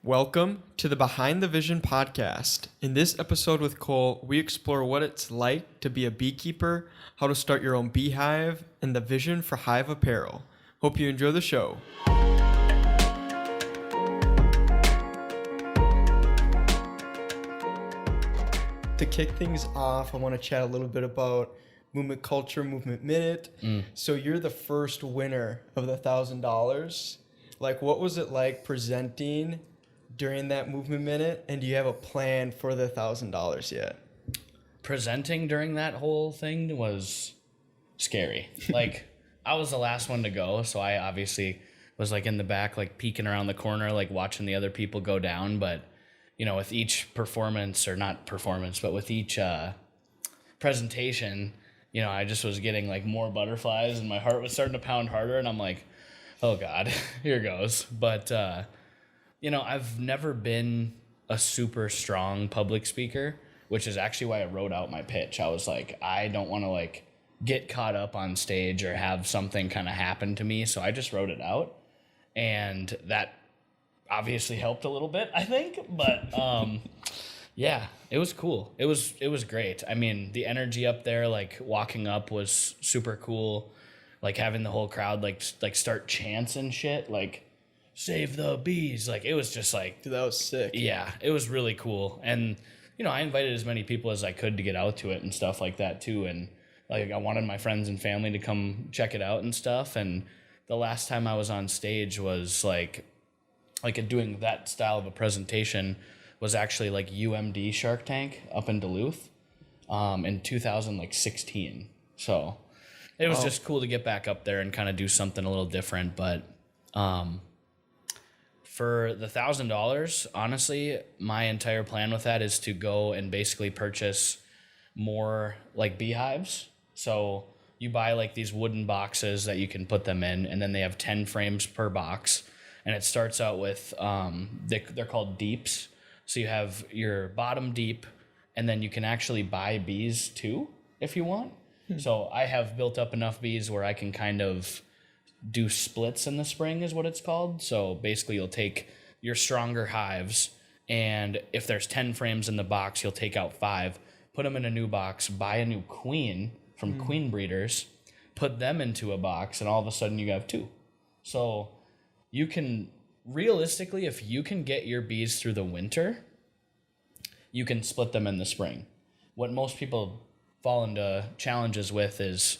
Welcome to the Behind the Vision podcast. In this episode with Cole, we explore what it's like to be a beekeeper, how to start your own beehive, and the vision for Hive Apparel. Hope you enjoy the show. To kick things off, I want to chat a little bit about movement culture, movement minute. So you're the first winner of the $1,000. Like, what was it like presenting during that movement minute, and do you have a plan for the $1,000 yet? Presenting during that whole thing was scary. Like, I was the last one to go, so I obviously was like in the back, like peeking around the corner, like watching the other people go down. But you know, with each performance, or not performance, but with each presentation, you know, I just was getting like more butterflies, and my heart was starting to pound harder, and I'm like, oh God, here goes. But you know, I've never been a super strong public speaker, which is actually why I wrote out my pitch. I was like, I don't want to like get caught up on stage or have something kind of happen to me. So I just wrote it out, and that obviously helped a little bit, I think. But yeah, it was cool. It was great. I mean, the energy up there, like walking up, was super cool. Like having the whole crowd like start chants and shit, like save the bees. Like, it was just like, Dude, that was sick. Yeah, it was really cool. And you know, I invited as many people as I could to get out to it and stuff like that too. And like, I wanted my friends and family to come check it out and stuff. And the last time I was on stage was like doing that style of a presentation was actually like UMD Shark Tank up in Duluth in 2016. So it was just cool to get back up there and kind of do something a little different. But for the $1,000, honestly, my entire plan with that is to go and basically purchase more like beehives. So you buy like these wooden boxes that you can put them in, and then they have 10 frames per box. And it starts out with, they're called deeps. So you have your bottom deep, and then you can actually buy bees too, if you want. So I have built up enough bees where I can kind of do splits in the spring, is what it's called. So basically you'll take your stronger hives, and if there's 10 frames in the box, you'll take out 5, put them in a new box, buy a new queen from queen breeders, put them into a box, and all of a sudden you have 2. So you can, realistically, if you can get your bees through the winter, you can split them in the spring. What most people fall into challenges with is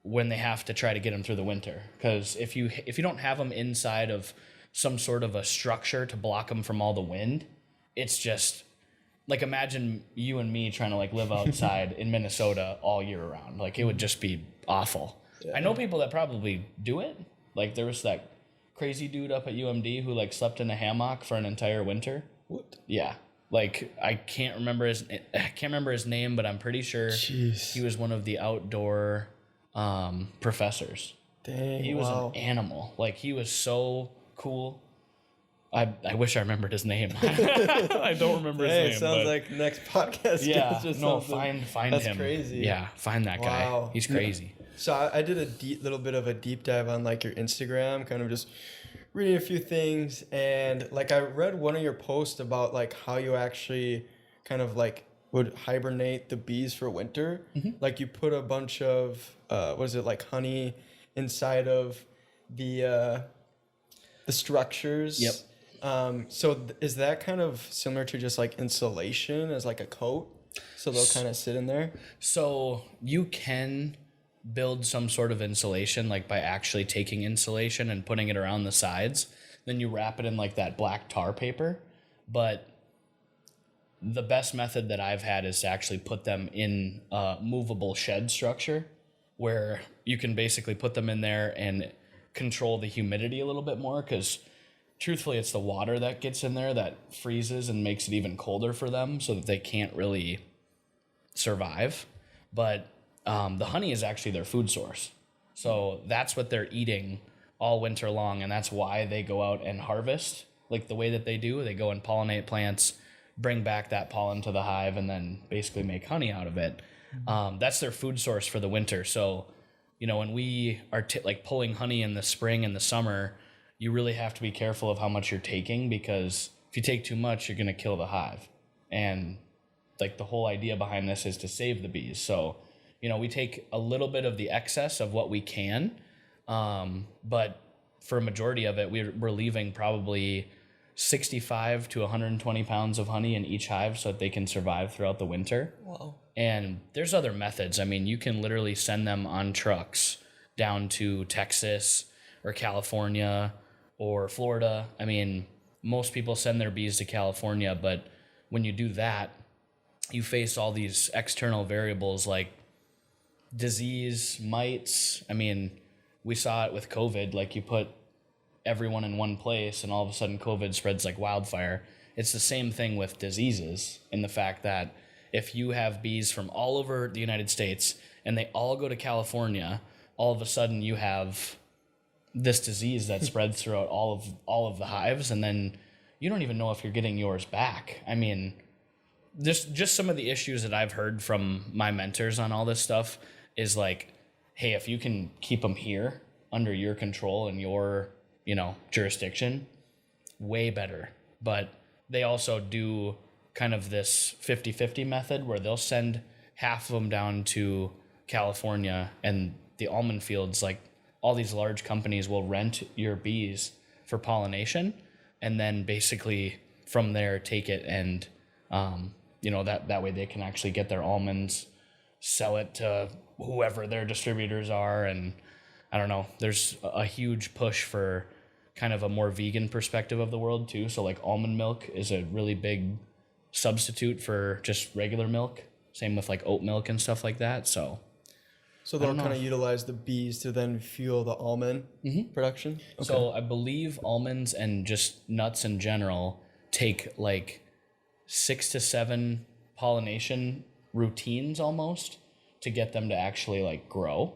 when they have to try to get them through the winter. Because if you don't have them inside of some sort of a structure to block them from all the wind, it's just like, imagine you and me trying to like live outside in Minnesota all year round. Like, it would just be awful. Yeah. I know people that probably do it. Like, there was that crazy dude up at UMD who like slept in a hammock for an entire winter. What? Yeah. Like, I can't remember his name, but I'm pretty sure he was one of the outdoor professors. Dang, he was an animal. Like, he was so cool. I wish I remembered his name. I don't remember his name. It sounds like next podcast. Yeah, find That's him. Crazy. Yeah, find that guy. He's crazy. So I did a little bit of a deep dive on like your Instagram, kind of just reading a few things, and like I read one of your posts about like how you actually kind of like would hibernate the bees for winter. Like, you put a bunch of like honey inside of the structures. Yep. So is that kind of similar to just like insulation as like a coat? So they'll kind of sit in there? So you can build some sort of insulation, like by actually taking insulation and putting it around the sides. Then you wrap it in like that black tar paper. But the best method that I've had is to actually put them in a movable shed structure, where you can basically put them in there and control the humidity a little bit more, because truthfully, it's the water that gets in there that freezes and makes it even colder for them, so that they can't really survive. But the honey is actually their food source. So that's what they're eating all winter long, and that's why they go out and harvest like the way that they do. They go and pollinate plants, bring back that pollen to the hive, and then basically make honey out of it. That's their food source for the winter. So, you know, when we are like pulling honey in the spring and the summer, you really have to be careful of how much you're taking, because if you take too much, you're going to kill the hive. And like the whole idea behind this is to save the bees. So, we take a little bit of the excess of what we can, but for a majority of it, we're leaving probably 65 to 120 pounds of honey in each hive so that they can survive throughout the winter. Wow. And there's other methods. I mean, you can literally send them on trucks down to Texas or California or Florida. I mean, most people send their bees to California, but when you do that, you face all these external variables like disease, mites. I mean, we saw it with COVID. Like, you put everyone in one place and all of a sudden COVID spreads like wildfire. It's the same thing with diseases, in the fact that if you have bees from all over the United States and they all go to California, all of a sudden you have this disease that spreads throughout all of the hives, and then you don't even know if you're getting yours back. I mean, just some of the issues that I've heard from my mentors on all this stuff is like, hey, if you can keep them here under your control and your, jurisdiction, way better. But they also do kind of this 50-50 method where they'll send half of them down to California, and the almond fields, like all these large companies will rent your bees for pollination, and then basically from there take it and that way they can actually get their almonds, sell it to whoever their distributors are. And I don't know, there's a huge push for kind of a more vegan perspective of the world too. So like almond milk is a really big substitute for just regular milk. Same with like oat milk and stuff like that. So they'll kind of utilize the bees to then fuel the almond production? Okay. So I believe almonds and just nuts in general take like 6 to 7 pollination routines almost to get them to actually like grow.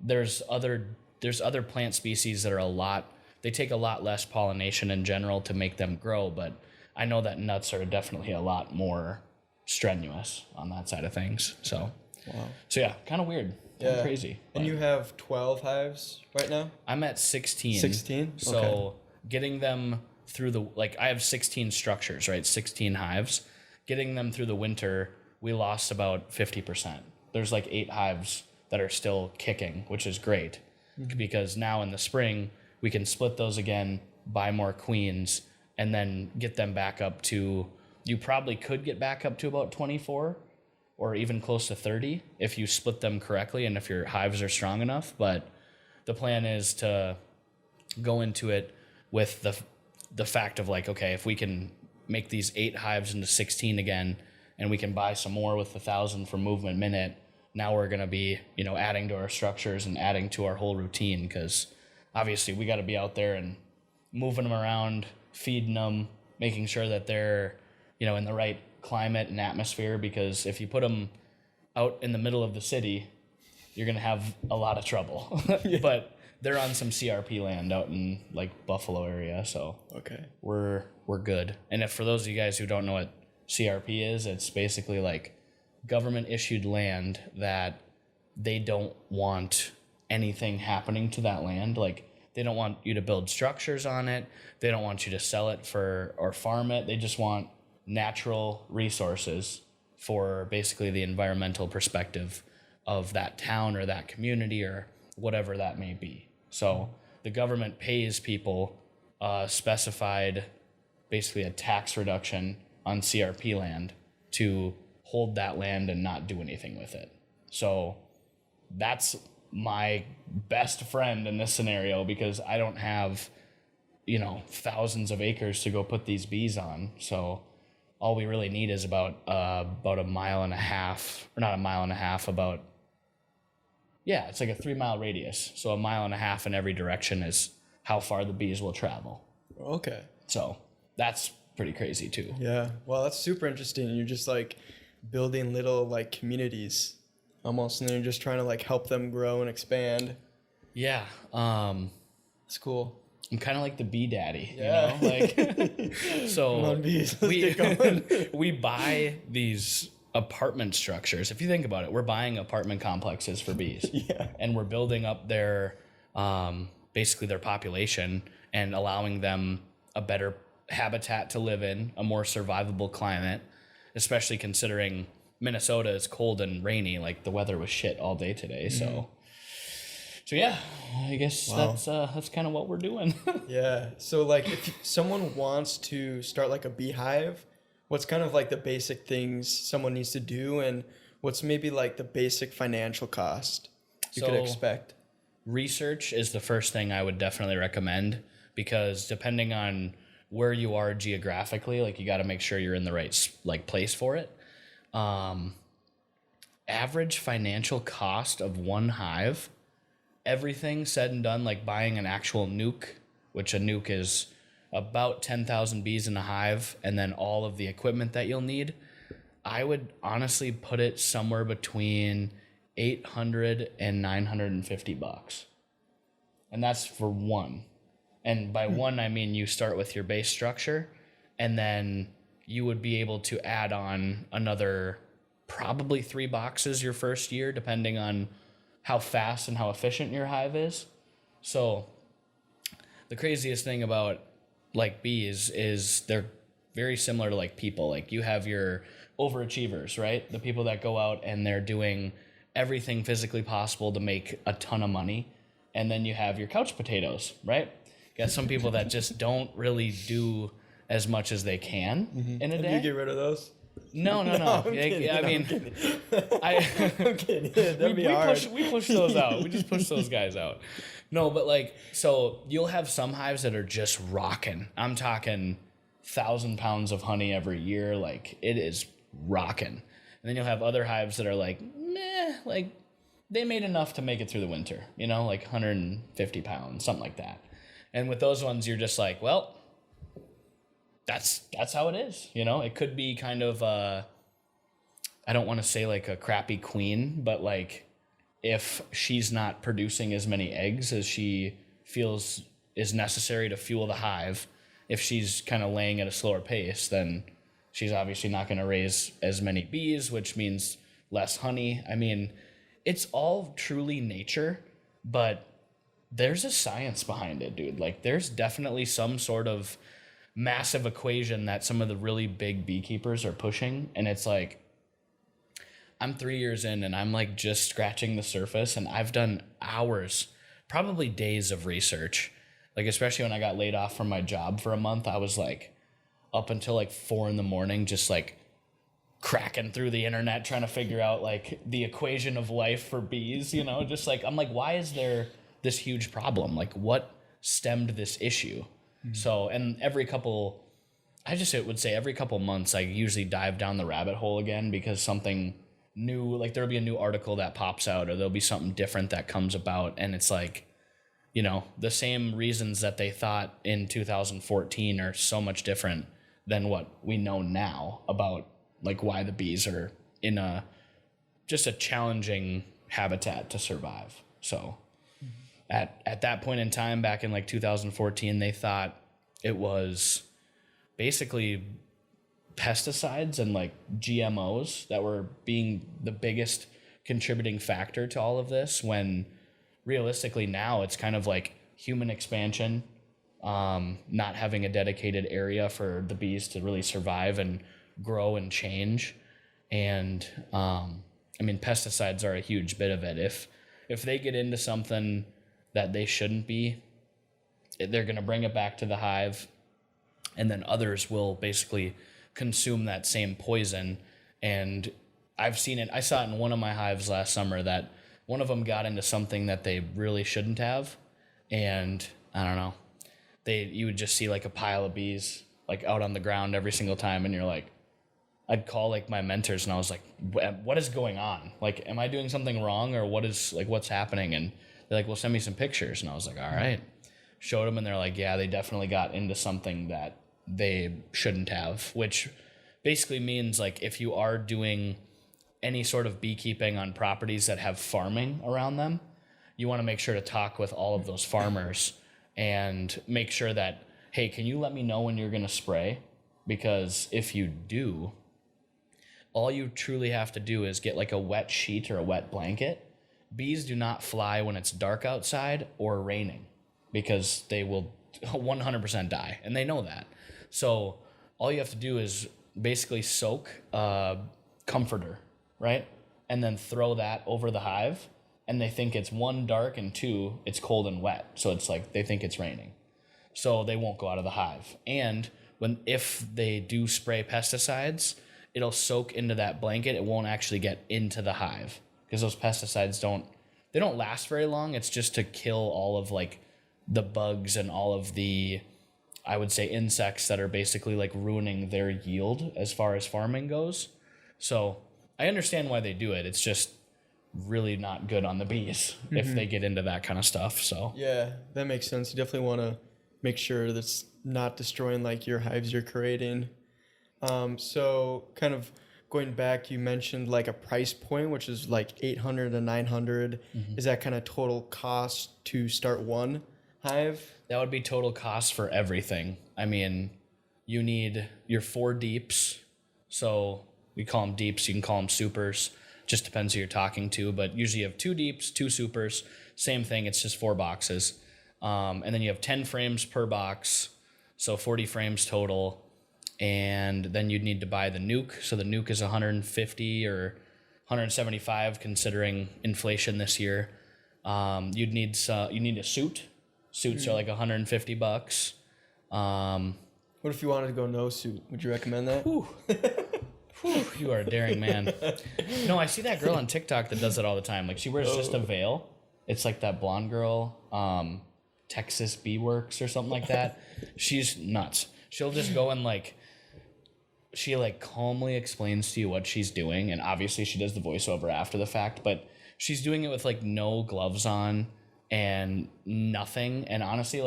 There's other plant species that they take a lot less pollination in general to make them grow, but I know that nuts are definitely a lot more strenuous on that side of things. So, wow. So yeah, kind of weird. Kind of crazy. And you have 12 hives right now? I'm at 16. 16? So okay. Getting them through I have 16 structures, right? 16 hives. Getting them through the winter, we lost about 50%. There's like 8 hives that are still kicking, which is great, because now in the spring, we can split those again, buy more queens, and then get them back up to, you probably could get back up to about 24 or even close to 30 if you split them correctly and if your hives are strong enough. But the plan is to go into it with the fact of like, okay, if we can make these 8 hives into 16 again, and we can buy some more with 1,000 for movement minute, now we're going to be, adding to our structures and adding to our whole routine, because obviously we got to be out there and moving them around, feeding them, making sure that they're, in the right climate and atmosphere, because if you put them out in the middle of the city, you're going to have a lot of trouble. Yeah. But they're on some CRP land out in like Buffalo area, so okay, we're good. And if for those of you guys who don't know what CRP is, it's basically like government issued land that they don't want anything happening to that land. Like, they don't want you to build structures on it. They don't want you to sell it or farm it. They just want natural resources for basically the environmental perspective of that town or that community or whatever that may be. So the government pays people specified, basically a tax reduction on CRP land to hold that land and not do anything with it. So that's my best friend in this scenario, because I don't have, thousands of acres to go put these bees on. So all we really need is about a mile and a half, or not a mile and a half, it's like a 3-mile radius. So a mile and a half in every direction is how far the bees will travel. Okay. So that's pretty crazy too. Yeah. Well, that's super interesting. You're just like building little like communities almost, and then you're just trying to like help them grow and expand. Yeah. It's cool. I'm kind of like the bee daddy, yeah. Like, so come on, bees. Let's get going. We buy these apartment structures. If you think about it, we're buying apartment complexes for bees. Yeah. And we're building up their, basically their population and allowing them a better habitat to live in, a more survivable climate, especially considering Minnesota is cold and rainy. Like the weather was shit all day today. So yeah, I guess that's kind of what we're doing. Yeah. So like if someone wants to start like a beehive, what's kind of like the basic things someone needs to do, and what's maybe like the basic financial cost you could expect? Research is the first thing I would definitely recommend, because depending on where you are geographically, like you got to make sure you're in the right like place for it. Average financial cost of one hive, everything said and done, like buying an actual nuke, which a nuke is about 10,000 bees in a hive, and then all of the equipment that you'll need, I would honestly put it somewhere between $800 and $950. And that's for one. And by one, I mean you start with your base structure, and then you would be able to add on another probably 3 boxes your first year, depending on how fast and how efficient your hive is. So the craziest thing about like bees is they're very similar to like people. Like you have your overachievers, right? The people that go out and they're doing everything physically possible to make a ton of money. And then you have your couch potatoes, right? You got some people that just don't really do as much as they can in a day. Do you get rid of those? No. I'm kidding, I mean, I'm kidding. That'd be hard. We push those out. We just push those guys out. No, but like, so you'll have some hives that are just rocking. I'm talking 1,000 pounds of honey every year. Like it is rocking. And then you'll have other hives that are like, meh, like they made enough to make it through the winter, you know, like 150 pounds, something like that. And with those ones, you're just like, well, that's how it is. You know, it could be kind of, I don't want to say like a crappy queen, but like if she's not producing as many eggs as she feels is necessary to fuel the hive, if she's kind of laying at a slower pace, then she's obviously not going to raise as many bees, which means less honey. I mean, it's all truly nature, but there's a science behind it, dude. Like there's definitely some sort of massive equation that some of the really big beekeepers are pushing, and it's like I'm 3 years in and I'm like just scratching the surface, and I've done hours, probably days of research. Like especially when I got laid off from my job for a month, I was like up until like 4 a.m. just like cracking through the internet trying to figure out like the equation of life for bees, you know, just like I'm like, why is there this huge problem? Like what stemmed this issue? So, and every couple months, I usually dive down the rabbit hole again, because something new, like there'll be a new article that pops out, or there'll be something different that comes about. And it's like, you know, the same reasons that they thought in 2014 are so much different than what we know now about like why the bees are in just a challenging habitat to survive. So at that point in time, back in like 2014, they thought it was basically pesticides and like GMOs that were being the biggest contributing factor to all of this, when realistically now it's kind of like human expansion, not having a dedicated area for the bees to really survive and grow and change. And I mean, pesticides are a huge bit of it. If they get into something that they shouldn't be, they're going to bring it back to the hive, and then others will basically consume that same poison. And I've seen it. I saw it in one of my hives last summer, that one of them got into something that they really shouldn't have. And I don't know, you would just see like a pile of bees like out on the ground every single time. And you're like, I'd call like my mentors and I was like, what is going on? Like, am I doing something wrong, or what's happening? And they're like, well, send me some pictures. And I was like, all right. Showed them, and they're like, yeah, they definitely got into something that they shouldn't have, which basically means like if you are doing any sort of beekeeping on properties that have farming around them, you want to make sure to talk with all of those farmers and make sure that, hey, can you let me know when you're going to spray? Because if you do, all you truly have to do is get like a wet sheet or a wet blanket. Bees do not fly when it's dark outside or raining, because they will 100% die, and they know that. So all you have to do is basically soak a comforter, right? And then throw that over the hive. And they think it's one, dark, and two, it's cold and wet. So it's like they think it's raining. So they won't go out of the hive. And if they do spray pesticides, it'll soak into that blanket. It won't actually get into the hive because those pesticides don't last very long. It's just to kill all of like the bugs and all of the, I would say, insects that are basically like ruining their yield as far as farming goes. So I understand why they do it. It's just really not good on the bees if they get into that kind of stuff. So yeah, that makes sense. You definitely want to make sure that's not destroying like your hives you're creating. So kind of going back, you mentioned like a price point, which is like 800 to 900. Is that kind of total cost to start one hive? that would be total cost for everything. I mean, you need your 4 deeps. So we call them deeps. You can call them supers. Just depends who you're talking to. But usually you have 2 deeps, 2 supers. Same thing. It's just 4 boxes. And then you have 10 frames per box. So 40 frames total. And then you'd need to buy the nuke. So the nuke is 150 or 175 considering inflation this year. You need a suit. Suits are like $150. What if you wanted to go no suit? Would you recommend that? Whew, you are a daring man. No, I see that girl on TikTok that does it all the time. Like she wears just a veil. It's like that blonde girl, Texas Bee Works or something like that. She's nuts. She'll just go and she calmly explains to you what she's doing, and obviously she does the voiceover after the fact, but she's doing it with no gloves on and nothing. And honestly,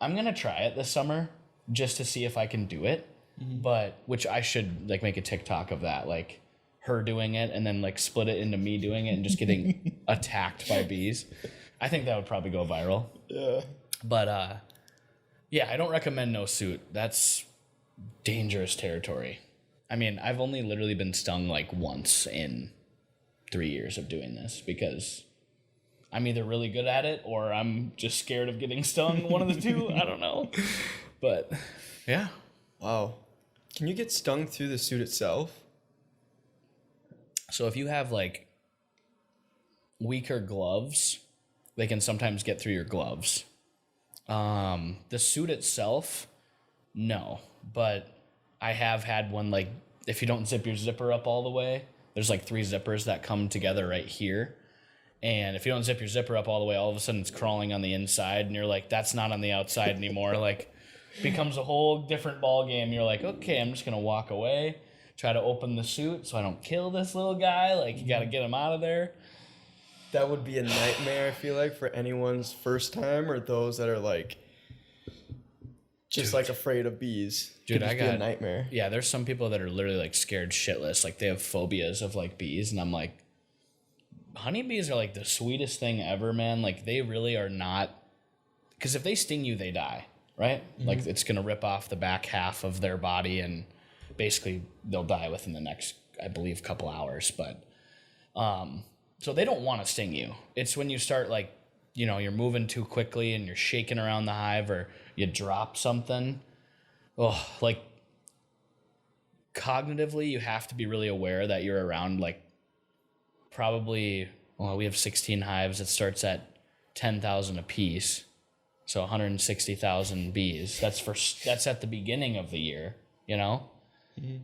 I'm gonna try it this summer just to see if I can do it. But which I should make a TikTok of that, her doing it and then split it into me doing it and just getting attacked by bees. I think that would probably go viral. Yeah. But yeah, I don't recommend no suit. That's dangerous territory. I mean, I've only literally been stung once in 3 years of doing this because I'm either really good at it or I'm just scared of getting stung. One of the two. I don't know. But yeah. Wow. Can you get stung through the suit itself? So if you have weaker gloves, they can sometimes get through your gloves. The suit itself, no. But I have had one if you don't zip your zipper up all the way, there's 3 zippers that come together right here. And if you don't zip your zipper up all the way, all of a sudden it's crawling on the inside and you're that's not on the outside anymore. Becomes a whole different ball game. You're okay, I'm just gonna walk away, try to open the suit so I don't kill this little guy. You gotta get him out of there. That would be a nightmare, I feel for anyone's first time or those that are just afraid of bees. Dude, Could just be a nightmare. Yeah, there's some people that are literally scared shitless. They have phobias of bees, and I'm honeybees are the sweetest thing ever, man. They really are not, because if they sting you, they die, right? It's gonna rip off the back half of their body, and basically they'll die within the next, I believe, couple hours. But so they don't want to sting you. It's when you start you're moving too quickly and you're shaking around the hive or you drop something. Oh, cognitively, you have to be really aware that you're around probably, we have 16 hives. It starts at 10,000 a piece. So 160,000 bees. That's at the beginning of the year,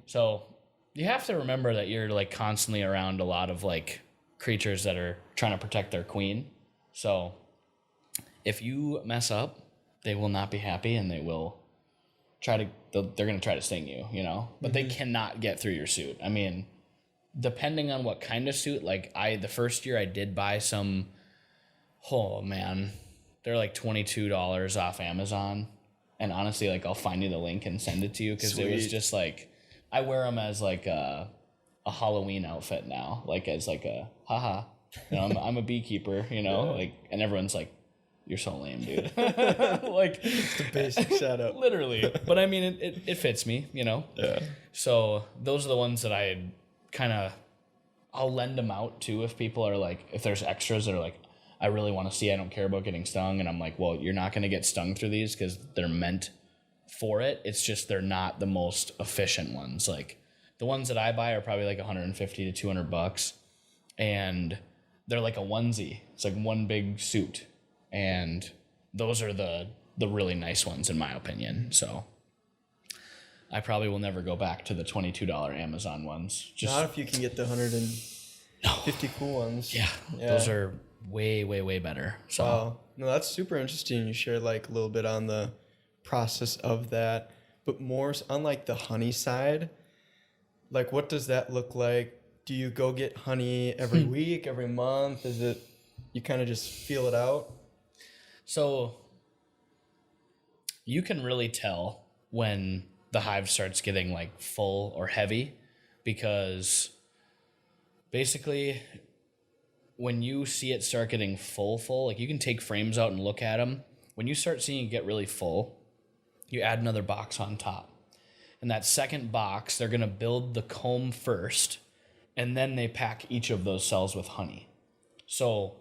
So you have to remember that you're constantly around a lot of creatures that are trying to protect their queen. So if you mess up, they will not be happy and they will they're going to try to sting you, but they cannot get through your suit. I mean, depending on what kind of suit, the first year I did buy some, oh man, they're $22 off Amazon. And honestly, I'll find you the link and send it to you because it was just I wear them as a Halloween outfit now, as a haha, I'm a beekeeper, and everyone's you're so lame, dude. Just a basic setup. Literally. But I mean, it fits me, Yeah. So those are the ones that I'll lend them out to if people are if there's extras that are I really want to see, I don't care about getting stung. And I'm well, you're not going to get stung through these because they're meant for it. It's just they're not the most efficient ones. Like the ones that I buy are probably like 150 to $200, and they're like a onesie. It's like one big suit, and those are the really nice ones in my opinion. So I probably will never go back to the $22 Amazon ones. Just not if you can get the 150 cool ones. yeah, those are way better. So wow. No, that's super interesting. You shared like a little bit on the process of that, but more on like the honey side. Like, what does that look like? Do you go get honey every week, every month? Is it you kind of just feel it out? So you can really tell when the hive starts getting like full or heavy, because basically when you see it start getting full, like you can take frames out and look at them. When you start seeing it get really full, you add another box on top. And that second box, they're going to build the comb first, and then they pack each of those cells with honey. So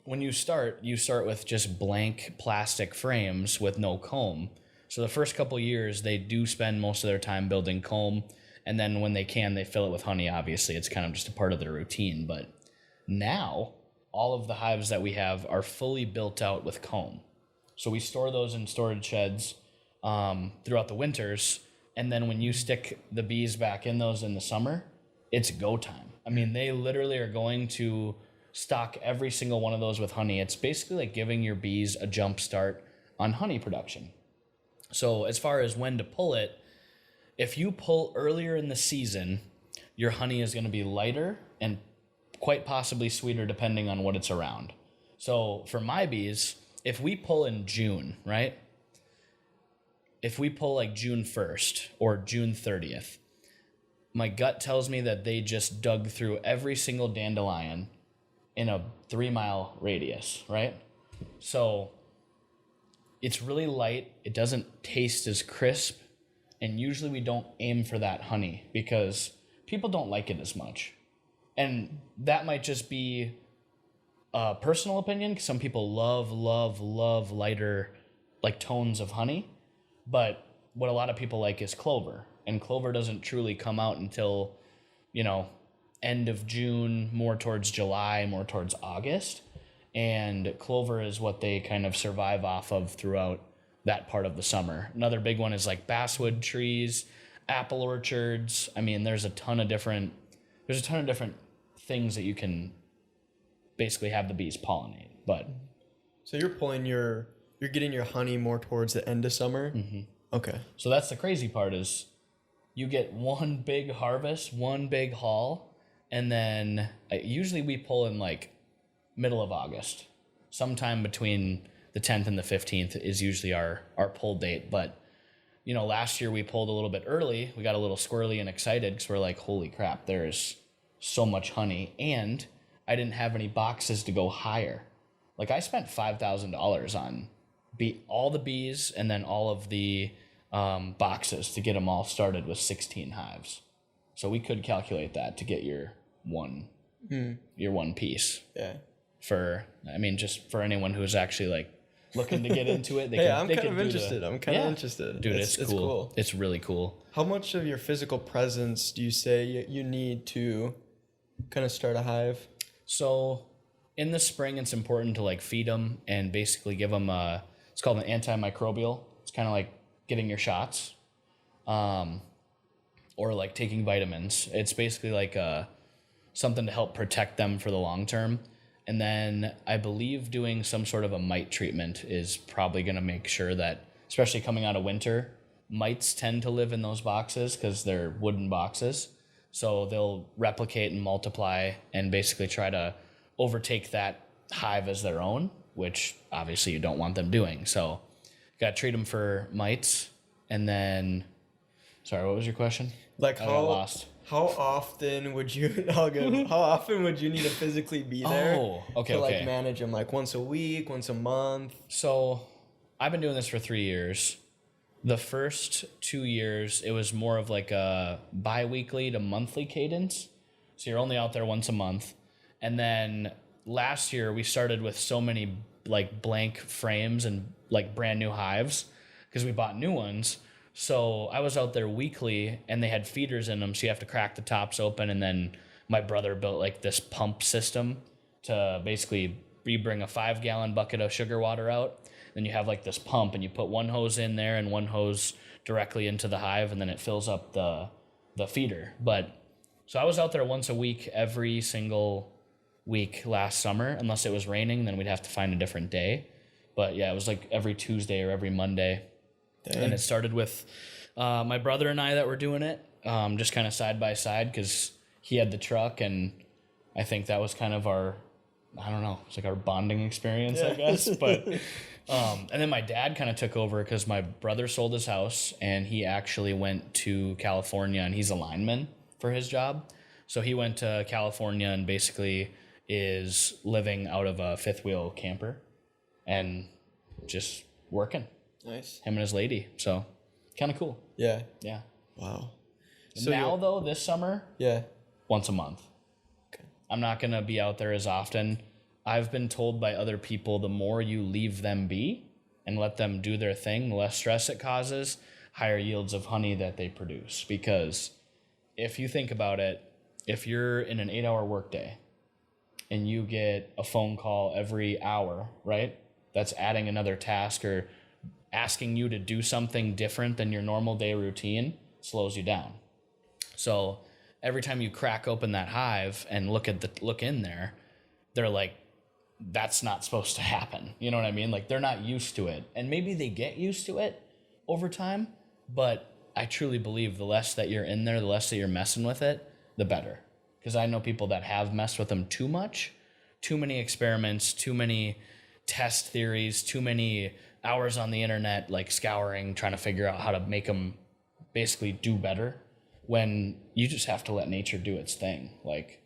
when you start with just blank plastic frames with no comb. So the first couple years, they do spend most of their time building comb, and then when they can, they fill it with honey. Obviously, it's kind of just a part of their routine. But now, all of the hives that we have are fully built out with comb. So we store those in storage sheds throughout the winters, and then when you stick the bees back in those in the summer, it's go time. I mean, they literally are going to stock every single one of those with honey. It's basically like giving your bees a jump start on honey production. So as far as when to pull it, if you pull earlier in the season, your honey is going to be lighter and quite possibly sweeter depending on what it's around. So for my bees, if we pull in June, right? If we pull like June 1st or June 30th, my gut tells me that they just dug through every single dandelion in a 3-mile radius, right? So it's really light. It doesn't taste as crisp. And usually we don't aim for that honey because people don't like it as much. And that might just be a personal opinion. Some people love lighter like tones of honey. But what a lot of people like is clover. And clover doesn't truly come out until, end of June, more towards July, more towards August. And clover is what they kind of survive off of throughout that part of the summer. Another big one is like basswood trees, apple orchards. I mean, there's a ton of different things that you can basically have the bees pollinate. But so you're getting your honey more towards the end of summer? Mm-hmm. Okay. So that's the crazy part is you get one big harvest, one big haul, and then usually we pull in like middle of August. Sometime between the 10th and the 15th is usually our pull date. But, last year we pulled a little bit early. We got a little squirrely and excited because we're like, holy crap, there's so much honey. And I didn't have any boxes to go higher. Like I spent $5,000 on all the bees and then all of the boxes to get them all started with 16 hives. So we could calculate that to get your one piece. Yeah. Just for anyone who's actually like looking to get into it. I'm kind of interested. Dude, it's cool. It's really cool. How much of your physical presence do you say you need to kind of start a hive? So in the spring, it's important to like feed them and basically give them it's called an antimicrobial. It's kind of like getting your shots, or like taking vitamins. It's basically like something to help protect them for the long term. And then I believe doing some sort of a mite treatment is probably going to make sure that, especially coming out of winter, mites tend to live in those boxes because they're wooden boxes. So they'll replicate and multiply and basically try to overtake that hive as their own, which obviously you don't want them doing. So you got to treat them for mites. And then, sorry, what was your question? Like how often would you? How often would you need to physically be there? To manage them, like once a week, once a month. So, I've been doing this for 3 years. The first 2 years, it was more of like a bi-weekly to monthly cadence. So you're only out there once a month, and then last year we started with so many like blank frames and like brand new hives because we bought new ones. So I was out there weekly, and they had feeders in them, so you have to crack the tops open. And then my brother built like this pump system to basically you bring a 5-gallon bucket of sugar water out. Then you have like this pump, and you put one hose in there and one hose directly into the hive, and then it fills up the feeder. But so I was out there once a week, every single week last summer, unless it was raining, then we'd have to find a different day. But yeah, it was like every Tuesday or every Monday. Dang. And it started with my brother and I that were doing it, just kind of side by side, because he had the truck, and I think that was kind of our, I don't know, it's like our bonding experience, I guess. But and then my dad kind of took over because my brother sold his house, and he actually went to California, and he's a lineman for his job. So he went to California and basically is living out of a fifth wheel camper and just working. Nice. Him and his lady. So kind of cool. Yeah. Yeah. Wow. So now though, this summer, once a month. Okay. I'm not going to be out there as often. I've been told by other people, the more you leave them be and let them do their thing, the less stress it causes, higher yields of honey that they produce. Because if you think about it, if you're in an 8-hour workday and you get a phone call every hour, right? That's adding another task or asking you to do something different than your normal day routine, slows you down. So every time you crack open that hive and look in there, they're like, that's not supposed to happen. You know what I mean? Like, they're not used to it. And maybe they get used to it over time, but I truly believe the less that you're in there, the less that you're messing with it, the better. Because I know people that have messed with them too much, too many experiments, too many test theories, too many hours on the internet, like scouring, trying to figure out how to make them basically do better, when you just have to let nature do its thing. Like,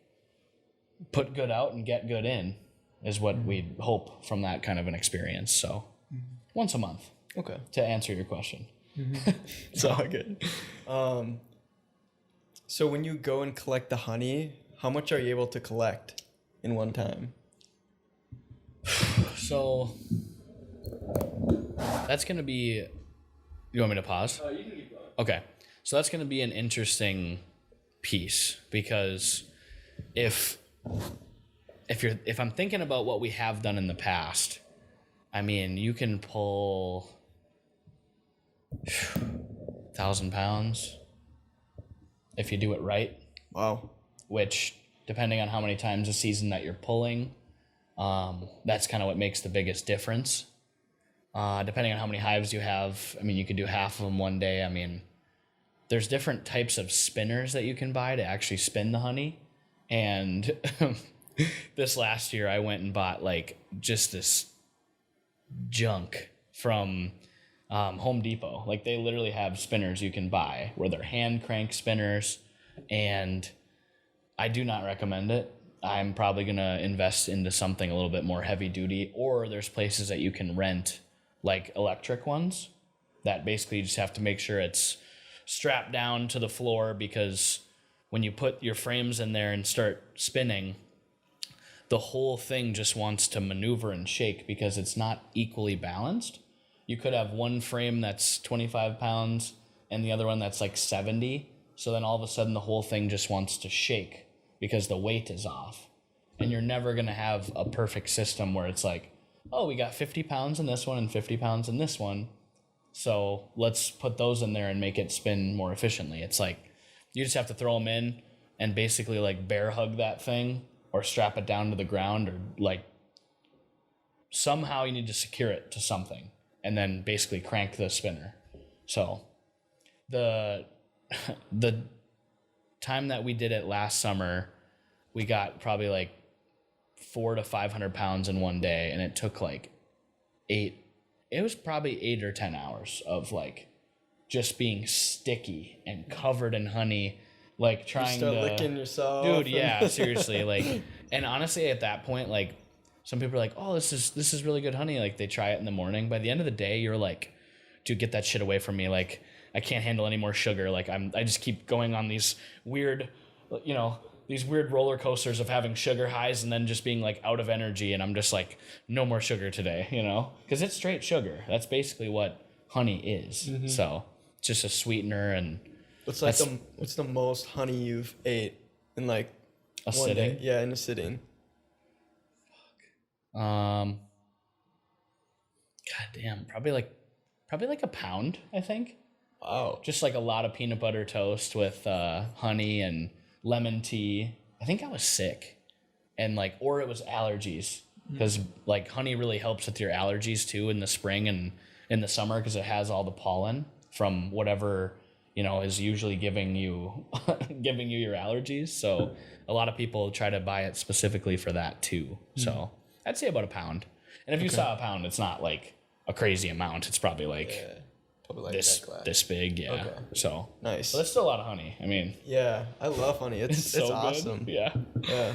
put good out and get good in is what we'd hope from that kind of an experience. So once a month. Okay. To answer your question. So good. So when you go and collect the honey, how much are you able to collect in one time? So that's going to be, you want me to pause? You can keep going. Okay. So that's going to be an interesting piece, because if I'm thinking about what we have done in the past, I mean, you can pull 1,000 pounds if you do it right. Wow. Which, depending on how many times a season that you're pulling, that's kind of what makes the biggest difference. Depending on how many hives you have, I mean, you could do half of them one day. I mean, there's different types of spinners that you can buy to actually spin the honey. And this last year, I went and bought like just this junk from Home Depot. Like, they literally have spinners you can buy where they're hand crank spinners, and I do not recommend it. I'm probably going to invest into something a little bit more heavy duty, or there's places that you can rent like electric ones that basically you just have to make sure it's strapped down to the floor, because when you put your frames in there and start spinning, the whole thing just wants to maneuver and shake because it's not equally balanced. You could have one frame that's 25 pounds and the other one that's like 70. So then all of a sudden the whole thing just wants to shake because the weight is off. And you're never going to have a perfect system where it's like, oh, we got 50 pounds in this one and 50 pounds in this one, so let's put those in there and make it spin more efficiently. It's like, you just have to throw them in and basically like bear hug that thing or strap it down to the ground, or like somehow you need to secure it to something and then basically crank the spinner. So the time that we did it last summer, we got probably like 400 to 500 pounds in one day, and it took like 8 or 10 hours of like just being sticky and covered in honey, like trying to licking yourself. Dude, yeah, seriously. Like, and honestly, at that point, like, some people are like, oh, this is really good honey. Like, they try it in the morning. By the end of the day, you're like, dude, get that shit away from me. Like, I can't handle any more sugar. Like, I just keep going on these weird, these weird roller coasters of having sugar highs and then just being like out of energy. And I'm just like, no more sugar today, because it's straight sugar. That's basically what honey is. So it's just a sweetener and What's the most honey you've ate in like a one sitting. day? Yeah, in a sitting. God damn, probably like a pound, I think. Wow. Just like a lot of peanut butter toast with honey and lemon tea. I think I was sick, and like, or it was allergies, because like honey really helps with your allergies too in the spring and in the summer, because it has all the pollen from whatever is usually giving you your allergies. So a lot of people try to buy it specifically for that too. So I'd say about a pound. And if you saw a pound, it's not like a crazy amount. It's probably like Probably like this that glass. this big. Yeah. Okay. So Nice. but that's still a lot of honey. I mean, Yeah, I love honey. It's so good. awesome. Yeah. Yeah.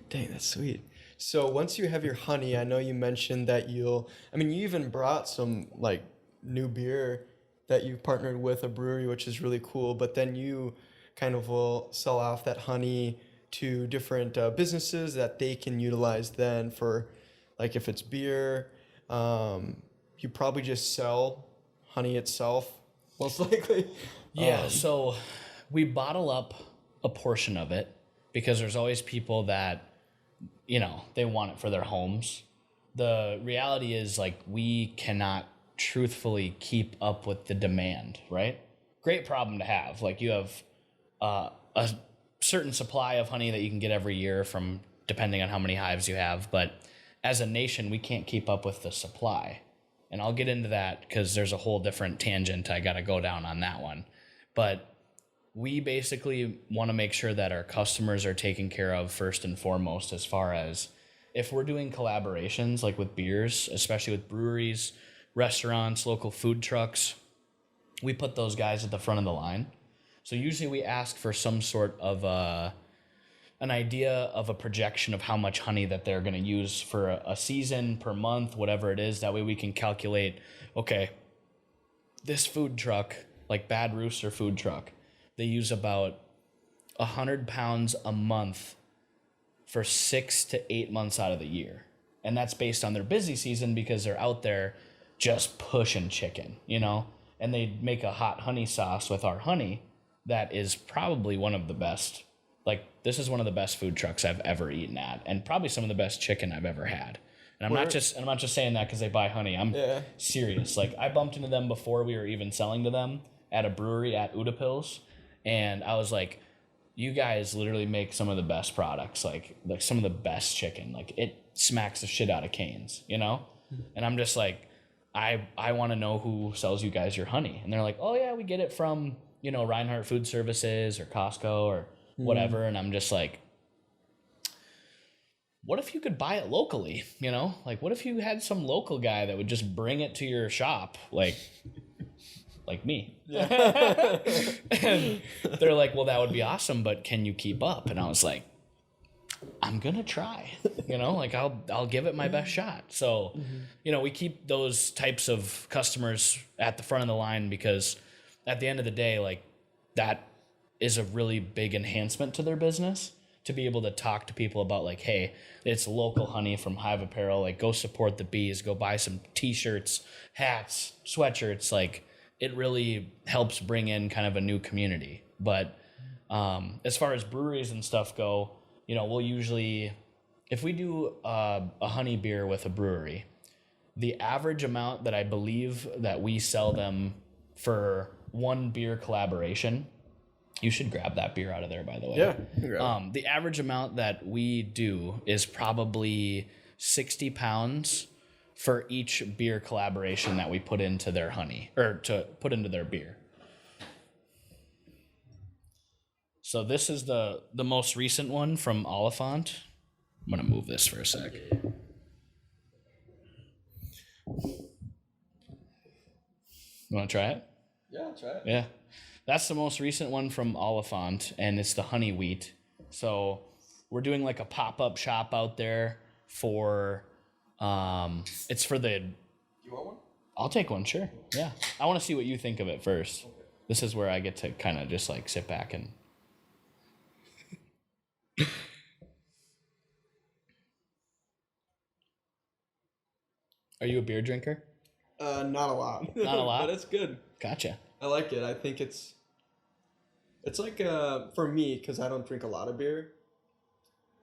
Dang, that's sweet. So once you have your honey, I know you mentioned that you even brought some like new beer that you partnered with a brewery, which is really cool. But then you kind of will sell off that honey to different businesses that they can utilize then for, like if it's beer, you probably just sell honey itself, most likely. Yeah, so we bottle up a portion of it because there's always people that, they want it for their homes. The reality is, like, we cannot truthfully keep up with the demand, right? Great problem to have. Like, you have a certain supply of honey that you can get every year from depending on how many hives you have, but as a nation, we can't keep up with the supply. And I'll get into that because there's a whole different tangent I got to go down on that one. But we basically want to make sure that our customers are taken care of first and foremost, as far as if we're doing collaborations like with beers, especially with breweries, restaurants, local food trucks, we put those guys at the front of the line. So usually we ask for some sort of an idea of a projection of how much honey that they're going to use for a season, per month, whatever it is. That way we can calculate, okay, this food truck, like Bad Rooster food truck, they use about 100 pounds a month for 6 to 8 months out of the year. And that's based on their busy season because they're out there just pushing chicken, and they make a hot honey sauce with our honey that is probably one of the best. Like, this is one of the best food trucks I've ever eaten at, and probably some of the best chicken I've ever had. And I'm not just saying that because they buy honey. I'm serious. Like, I bumped into them before we were even selling to them at a brewery at Udapils, and I was like, you guys literally make some of the best products, like some of the best chicken. Like, it smacks the shit out of Cane's, And I'm just like, I want to know who sells you guys your honey. And they're like, oh yeah, we get it from, Reinhardt Food Services or Costco or whatever. And I'm just like, what if you could buy it locally? Like, what if you had some local guy that would just bring it to your shop, like me? Yeah. And they're like, well, that would be awesome, but can you keep up? And I was like, I'm gonna try. Like, I'll give it my best shot. So, we keep those types of customers at the front of the line because at the end of the day, like, that is a really big enhancement to their business, to be able to talk to people about, like, hey, it's local honey from Hive Apparel. Like, go support the bees. Go buy some T-shirts, hats, sweatshirts. Like, it really helps bring in kind of a new community. But as far as breweries and stuff go, we'll usually, if we do a honey beer with a brewery, the average amount that I believe that we sell them for one beer collaboration. You should grab that beer out of there, by the way. Yeah. The average amount that we do is probably 60 pounds for each beer collaboration that we put into their honey, or to put into their beer. So this is the most recent one from Oliphant. I'm going to move this for a sec. You want to try it? Yeah, I'll try it. Yeah. That's the most recent one from Oliphant, and it's the honey wheat. So we're doing like a pop-up shop out there for, it's for the... You want one? I'll take one, sure. Yeah. I want to see what you think of it first. Okay. This is where I get to kind of just like sit back and... Are you a beer drinker? Not a lot. Not a lot? But it's good. Gotcha. I like it. I think it's like for me, because I don't drink a lot of beer.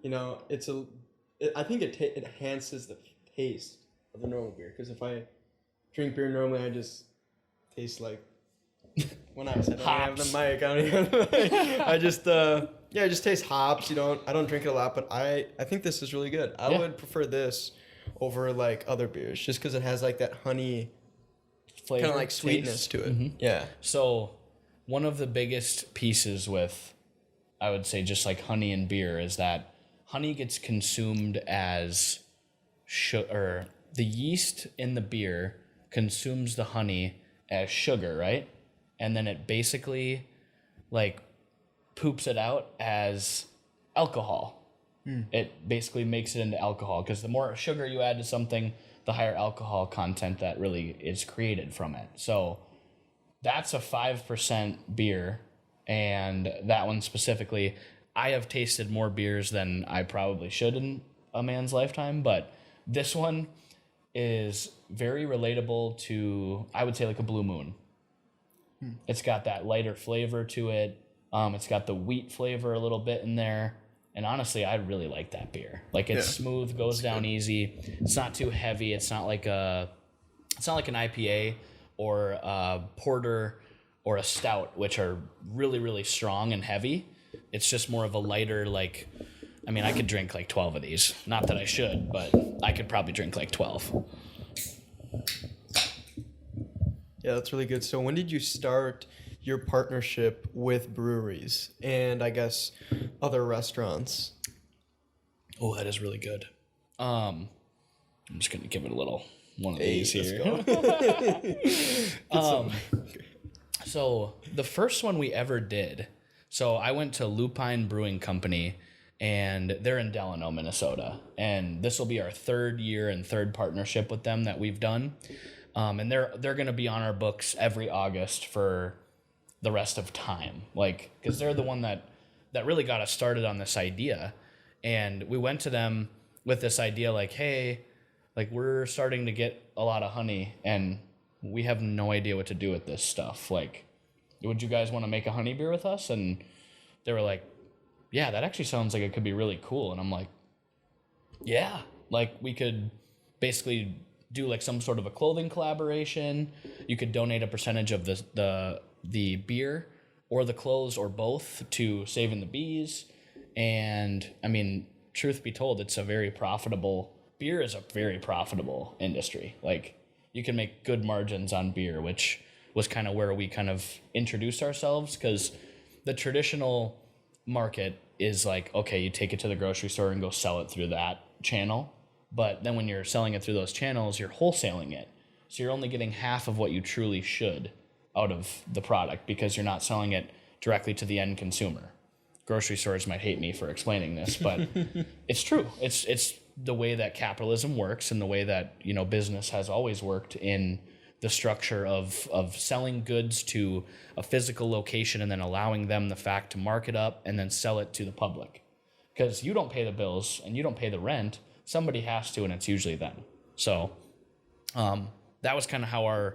You know, I think it enhances the taste of a normal beer. Because if I drink beer normally, I just taste like when I said I don't have the mic. I don't even have the mic. I just it just tastes hops. I don't drink it a lot, but I think this is really good. I would prefer this over like other beers, just because it has like that honey Flavor, kind of like sweetness taste. to it. Yeah. So one of the biggest pieces with, I would say, just like honey and beer is that honey gets consumed as sugar. The yeast in the beer consumes the honey as sugar, right? And then it basically like poops it out as alcohol. It basically makes it into alcohol, because the more sugar you add to something, the higher alcohol content that really is created from it. So that's a 5% beer, and that one specifically, I have tasted more beers than I probably should in a man's lifetime, but this one is very relatable to, I would say, like a Blue Moon. It's got that lighter flavor to it. It's got the wheat flavor a little bit in there. And honestly, I really like that beer. Like, it's smooth, goes down easy. It's not too heavy. It's not like an IPA or a porter or a stout, which are really, really strong and heavy. It's just more of a lighter, like, I mean, I could drink like 12 of these. Not that I should, but I could probably drink like 12. Yeah, that's really good. So when did you start your partnership with breweries and I guess other restaurants? Oh, that is really good. I'm just gonna give it a little one of these here. So the first one we ever did. So I went to Lupine Brewing Company, and they're in Delano, Minnesota, and this will be our third year and third partnership with them that we've done. And they're gonna be on our books every August for the rest of time, like, because they're the one that really got us started on this idea. And we went to them with this idea, like, hey, like, we're starting to get a lot of honey and we have no idea what to do with this stuff. Like, would you guys want to make a honey beer with us? And they were like, yeah, that actually sounds like it could be really cool. And I'm like, yeah, like, we could basically do like some sort of a clothing collaboration. You could donate a percentage of the beer or the clothes or both to Saving the Bees. And I mean, truth be told, beer is a very profitable industry. Like, you can make good margins on beer, which was kind of where we kind of introduced ourselves, because the traditional market is like, okay, you take it to the grocery store and go sell it through that channel. But then when you're selling it through those channels, you're wholesaling it. So you're only getting half of what you truly should out of the product, because you're not selling it directly to the end consumer. Grocery stores might hate me for explaining this, but it's true. It's the way that capitalism works, and the way that, you know, business has always worked, in the structure of selling goods to a physical location and then allowing them the fact to mark it up and then sell it to the public. Because you don't pay the bills and you don't pay the rent. Somebody has to, and it's usually them. So that was kind of how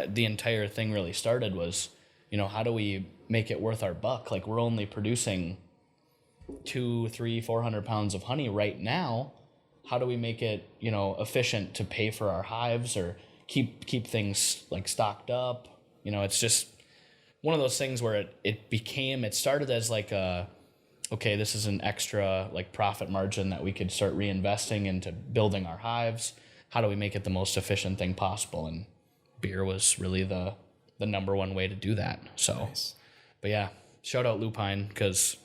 the entire thing really started, was, you know, how do we make it worth our buck? Like, we're only producing 200, 300, 400 pounds of honey right now. How do we make it, you know, efficient to pay for our hives or keep things like stocked up? You know, it's just one of those things where it started as like okay, this is an extra like profit margin that we could start reinvesting into building our hives. How do we make it the most efficient thing possible? And beer was really the number one way to do that. So, nice. But yeah, shout out Lupine, because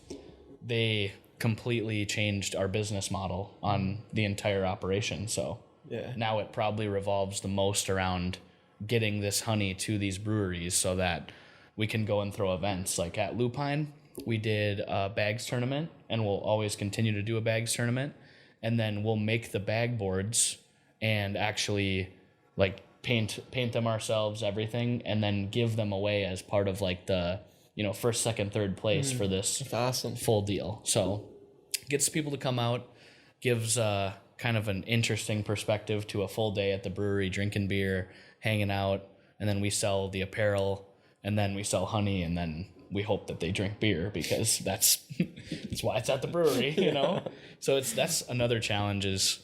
they completely changed our business model on the entire operation. So yeah, now it probably revolves the most around getting this honey to these breweries so that we can go and throw events. Like at Lupine, we did a bags tournament, and we'll always continue to do a bags tournament. And then we'll make the bag boards and actually like paint them ourselves, everything, and then give them away as part of like the, you know, first, second, third place for this awesome full deal. So gets people to come out, gives kind of an interesting perspective to a full day at the brewery, drinking beer, hanging out, and then we sell the apparel, and then we sell honey, and then we hope that they drink beer because that's why it's at the brewery, you know? So that's another challenge is,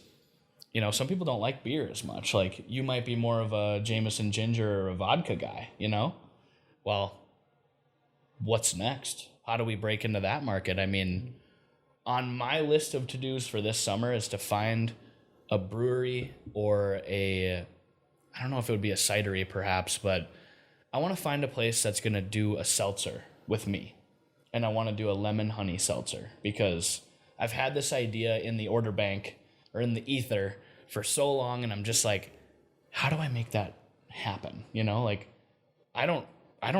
you know, some people don't like beer as much. Like, you might be more of a Jameson ginger or a vodka guy, you know? Well, what's next? How do we break into that market? I mean, on my list of to-dos for this summer is to find a brewery or I don't know if it would be a cidery perhaps, but I want to find a place that's going to do a seltzer with me. And I want to do a lemon honey seltzer because I've had this idea in the order bank or in the ether for so long, and I'm just like, how do I make that happen? You know, like I don't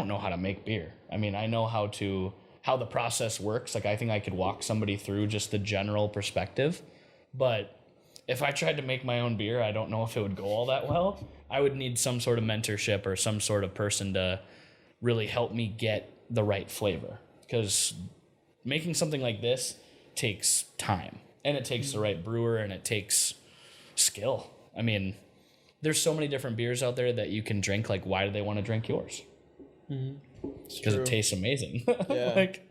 know how to make beer. I mean, I know how the process works. Like, I think I could walk somebody through just the general perspective, but if I tried to make my own beer, I don't know if it would go all that well. I would need some sort of mentorship or some sort of person to really help me get the right flavor, because making something like this takes time, and it takes the right brewer, and it takes skill. I mean, there's so many different beers out there that you can drink. Like, why do they want to drink yours? Because it tastes amazing. Yeah. Like,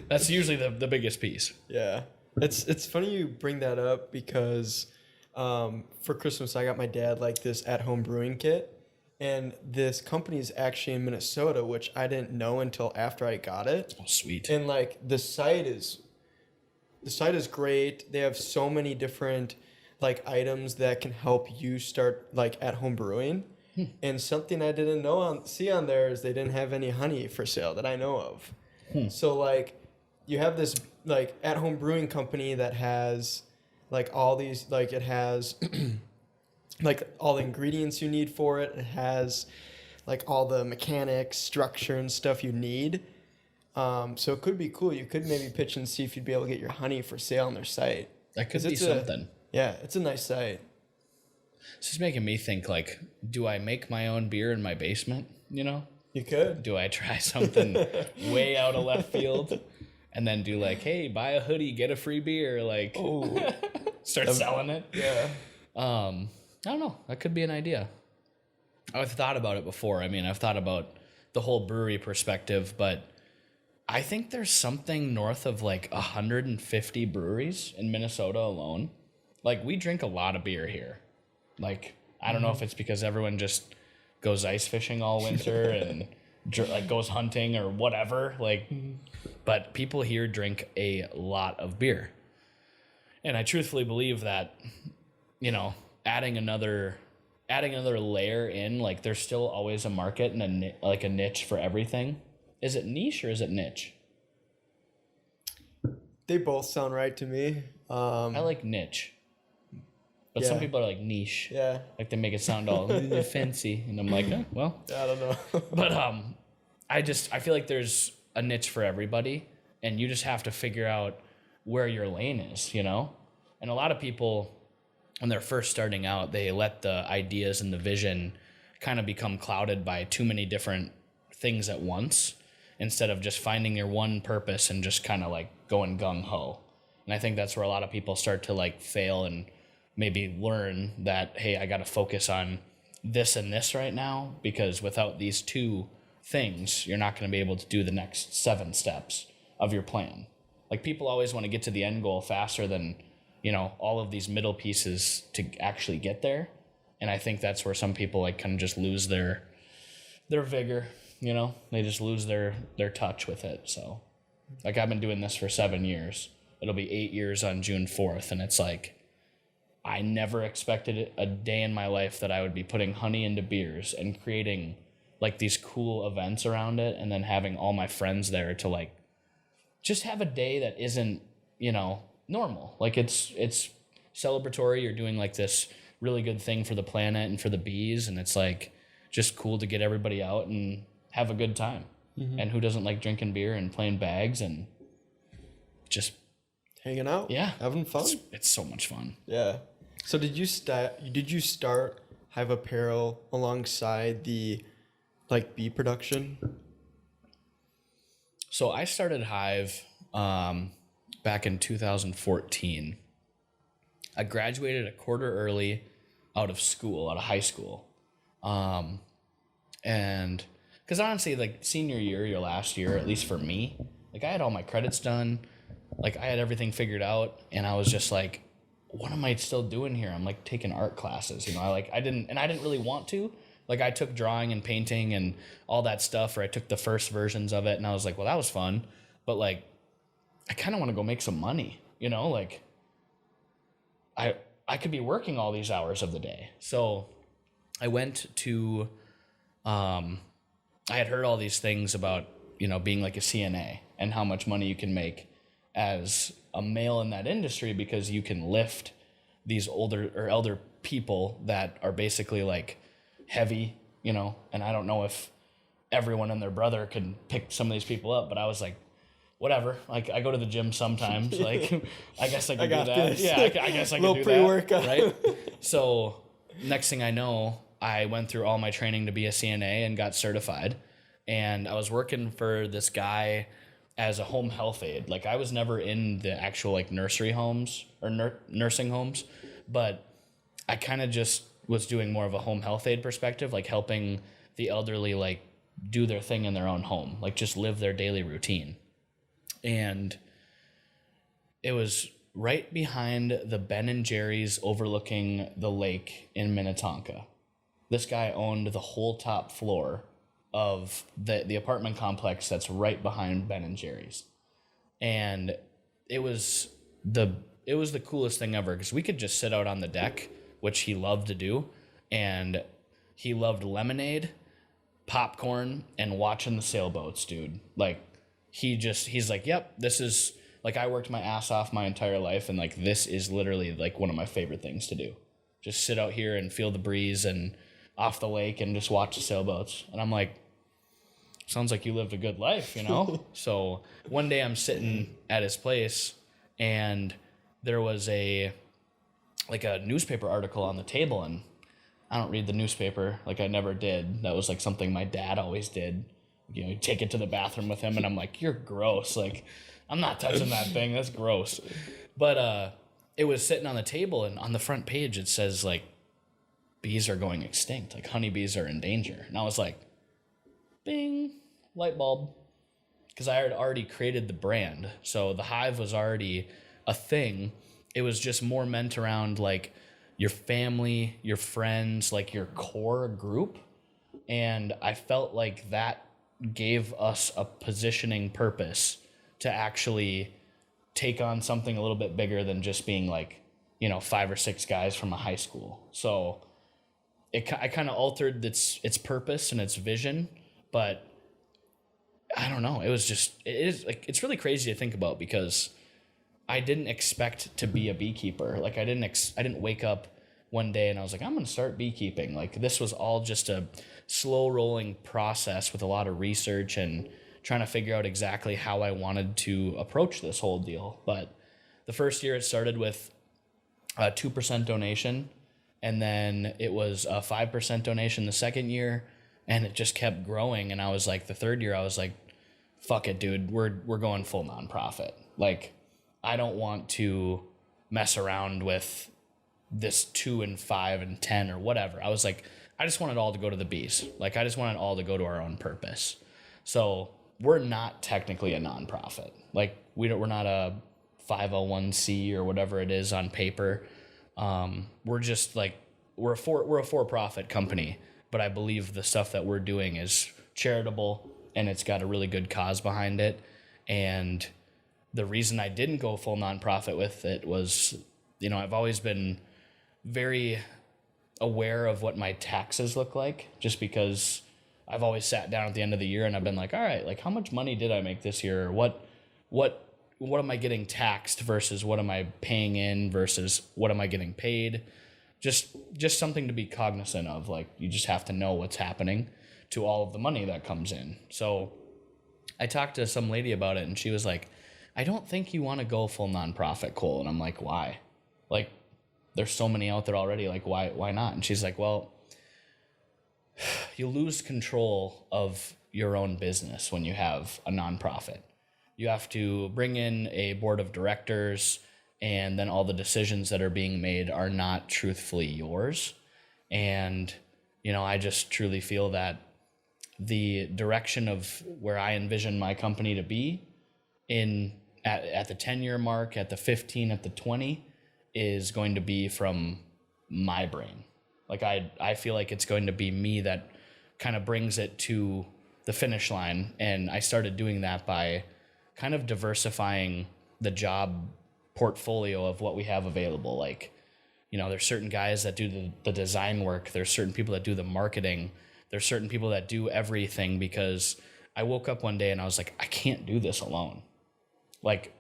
that's usually the biggest piece. Yeah. It's funny you bring that up because for Christmas I got my dad like this at-home brewing kit, and this company is actually in Minnesota, which I didn't know until after I got it. Oh, sweet. And like the site is great. They have so many different like items that can help you start like at-home brewing. And something I didn't see on there is they didn't have any honey for sale that I know of. So like you have this like at-home brewing company that has like all these, like it has like all the ingredients you need for it. It has like all the mechanics, structure, and stuff you need. So it could be cool. You could maybe pitch and see if you'd be able to get your honey for sale on their site. That could be something. Yeah, it's a nice site. It's just making me think, like, do I make my own beer in my basement, you know? You could. Do I try something way out of left field and then do like, hey, buy a hoodie, get a free beer, like start selling it? Yeah. I don't know. That could be an idea. I've thought about it before. I mean, I've thought about the whole brewery perspective, but I think there's something north of like 150 breweries in Minnesota alone. Like, we drink a lot of beer here. Like, I don't know if it's because everyone just goes ice fishing all winter and like goes hunting or whatever. Like, but people here drink a lot of beer. And I truthfully believe that, you know, adding another layer in, like, there's still always a market and a niche for everything. Is it niche or is it niche? They both sound right to me. I like niche. But some people are like niche. Yeah. Like, they make it sound all fancy. And I'm like, well. I don't know. But I feel like there's a niche for everybody. And you just have to figure out where your lane is, you know? And a lot of people, when they're first starting out, they let the ideas and the vision kind of become clouded by too many different things at once, instead of just finding your one purpose and just kind of like going gung-ho. And I think that's where a lot of people start to like fail and maybe learn that, hey, I got to focus on this and this right now, because without these two things, you're not going to be able to do the next 7 steps of your plan. Like, people always want to get to the end goal faster than, you know, all of these middle pieces to actually get there. And I think that's where some people like kind of just lose their vigor, you know? They just lose their touch with it. So, like, I've been doing this for 7 years. It'll be 8 years on June 4th, and it's like, I never expected a day in my life that I would be putting honey into beers and creating like these cool events around it, and then having all my friends there to like just have a day that isn't, you know, normal. Like, it's celebratory. You're doing like this really good thing for the planet and for the bees, and it's like just cool to get everybody out and have a good time. And who doesn't like drinking beer and playing bags and just hanging out? Yeah, having fun. It's so much fun. Yeah. So did you start Hive Apparel alongside the like bee production? So I started Hive back in 2014. I graduated a quarter early out of high school. And because honestly, like senior year, your last year, at least for me, like I had all my credits done, like I had everything figured out, and I was just like, what am I still doing here? I'm like taking art classes, you know. I didn't really want to. Like I took drawing and painting and all that stuff, or I took the first versions of it, and I was like, well, that was fun, but like I kind of want to go make some money, you know, like I could be working all these hours of the day. So I went to I had heard all these things about, you know, being like a CNA and how much money you can make as a male in that industry because you can lift these older or elder people that are basically like heavy, you know, and I don't know if everyone and their brother could pick some of these people up, but I was like, whatever. Like I go to the gym sometimes. Like I guess I could do that. This. Yeah, I guess I could do that. Pre-workout. Right? So next thing I know, I went through all my training to be a CNA and got certified. And I was working for this guy as a home health aide. Like I was never in the actual like nursery homes or nursing homes, but I kind of just was doing more of a home health aide perspective, like helping the elderly like do their thing in their own home, like just live their daily routine. And it was right behind the Ben and Jerry's overlooking the lake in Minnetonka. This guy owned the whole top floor of the apartment complex that's right behind Ben and Jerry's. And it was the coolest thing ever because we could just sit out on the deck, which he loved to do, and he loved lemonade, popcorn, and watching the sailboats, dude. Like he's like, yep, this is like I worked my ass off my entire life, and like this is literally like one of my favorite things to do. Just sit out here and feel the breeze and off the lake and just watch the sailboats. And I'm like, sounds like you lived a good life, you know? So one day I'm sitting at his place and there was a newspaper article on the table, and I don't read the newspaper. Like I never did. That was like something my dad always did. You know, he'd take it to the bathroom with him and I'm like, you're gross. Like I'm not touching that thing. That's gross. But it was sitting on the table, and on the front page it says like, bees are going extinct. Like honeybees are in danger. And I was like, bing, light bulb. Because I had already created the brand. So the Hive was already a thing. It was just more meant around like your family, your friends, like your core group. And I felt like that gave us a positioning purpose to actually take on something a little bit bigger than just being like, you know, 5 or 6 guys from a high school. So I kind of altered its purpose and its vision, but I don't know. It is like, it's really crazy to think about because I didn't expect to be a beekeeper. Like I didn't wake up one day and I was like, I'm going to start beekeeping. Like this was all just a slow rolling process with a lot of research and trying to figure out exactly how I wanted to approach this whole deal. But the first year it started with a 2% donation. And then it was a 5% donation the second year, and it just kept growing. And I was like, the third year, I was like, fuck it, dude, we're going full nonprofit. Like, I don't want to mess around with this 2 and 5 and 10 or whatever. I was like, I just want it all to go to the bees. Like, I just want it all to go to our own purpose. So we're not technically a nonprofit. Like, we're not a 501c or whatever it is on paper. We're just like, we're a for-profit company, but I believe the stuff that we're doing is charitable and it's got a really good cause behind it. And the reason I didn't go full nonprofit with it was, you know, I've always been very aware of what my taxes look like, just because I've always sat down at the end of the year and I've been like, all right, like how much money did I make this year? What am I getting taxed versus what am I paying in versus what am I getting paid? Just something to be cognizant of. Like, you just have to know what's happening to all of the money that comes in. So I talked to some lady about it and she was like, I don't think you want to go full nonprofit, Cole. And I'm like, why? Like, there's so many out there already. Like, why not? And she's like, well, you lose control of your own business when you have a nonprofit. You have to bring in a board of directors and then all the decisions that are being made are not truthfully yours. And, I just truly feel that the direction of where I envision my company to be at the 10-year mark, at the 15, at the 20, is going to be from my brain. Like I feel like it's going to be me that kind of brings it to the finish line. And I started doing that by kind of diversifying the job portfolio of what we have available. Like, there's certain guys that do the design work. There's certain people that do the marketing. There's certain people that do everything, because I woke up one day and I was like, I can't do this alone. Like,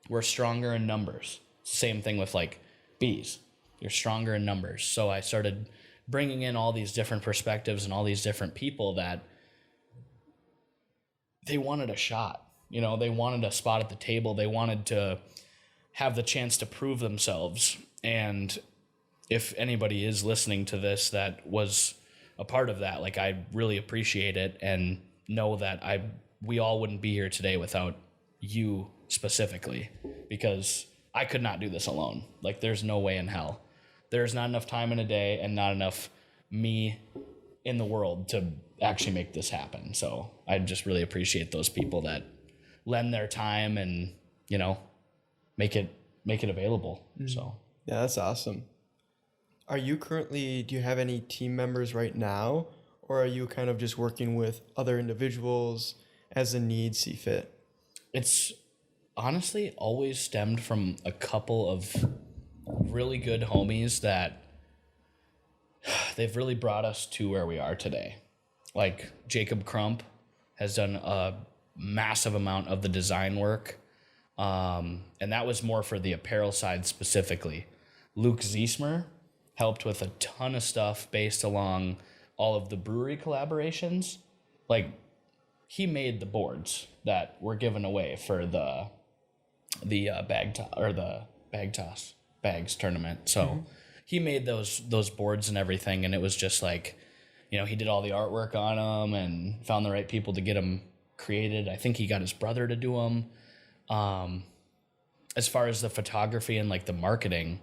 we're stronger in numbers. Same thing with like bees. You're stronger in numbers. So I started bringing in all these different perspectives and all these different people that they wanted a shot. They wanted a spot at the table. They wanted to have the chance to prove themselves. And if anybody is listening to this that was a part of that, like, I really appreciate it and know that we all wouldn't be here today without you specifically, because I could not do this alone. Like, there's no way in hell. There's not enough time in a day and not enough me in the world to actually make this happen. So I just really appreciate those people that lend their time and, make it available. Mm-hmm. So yeah, that's awesome. Do you have any team members right now, or are you kind of just working with other individuals as the needs see fit? It's honestly always stemmed from a couple of really good homies that they've really brought us to where we are today. Like Jacob Crump has done a massive amount of the design work. And that was more for the apparel side specifically. Luke Ziesmer helped with a ton of stuff based along all of the brewery collaborations. Like, he made the boards that were given away for the bag toss bags tournament. So he made those boards and everything, and it was just like, he did all the artwork on them and found the right people to get them created. I think he got his brother to do them. As far as the photography and like the marketing,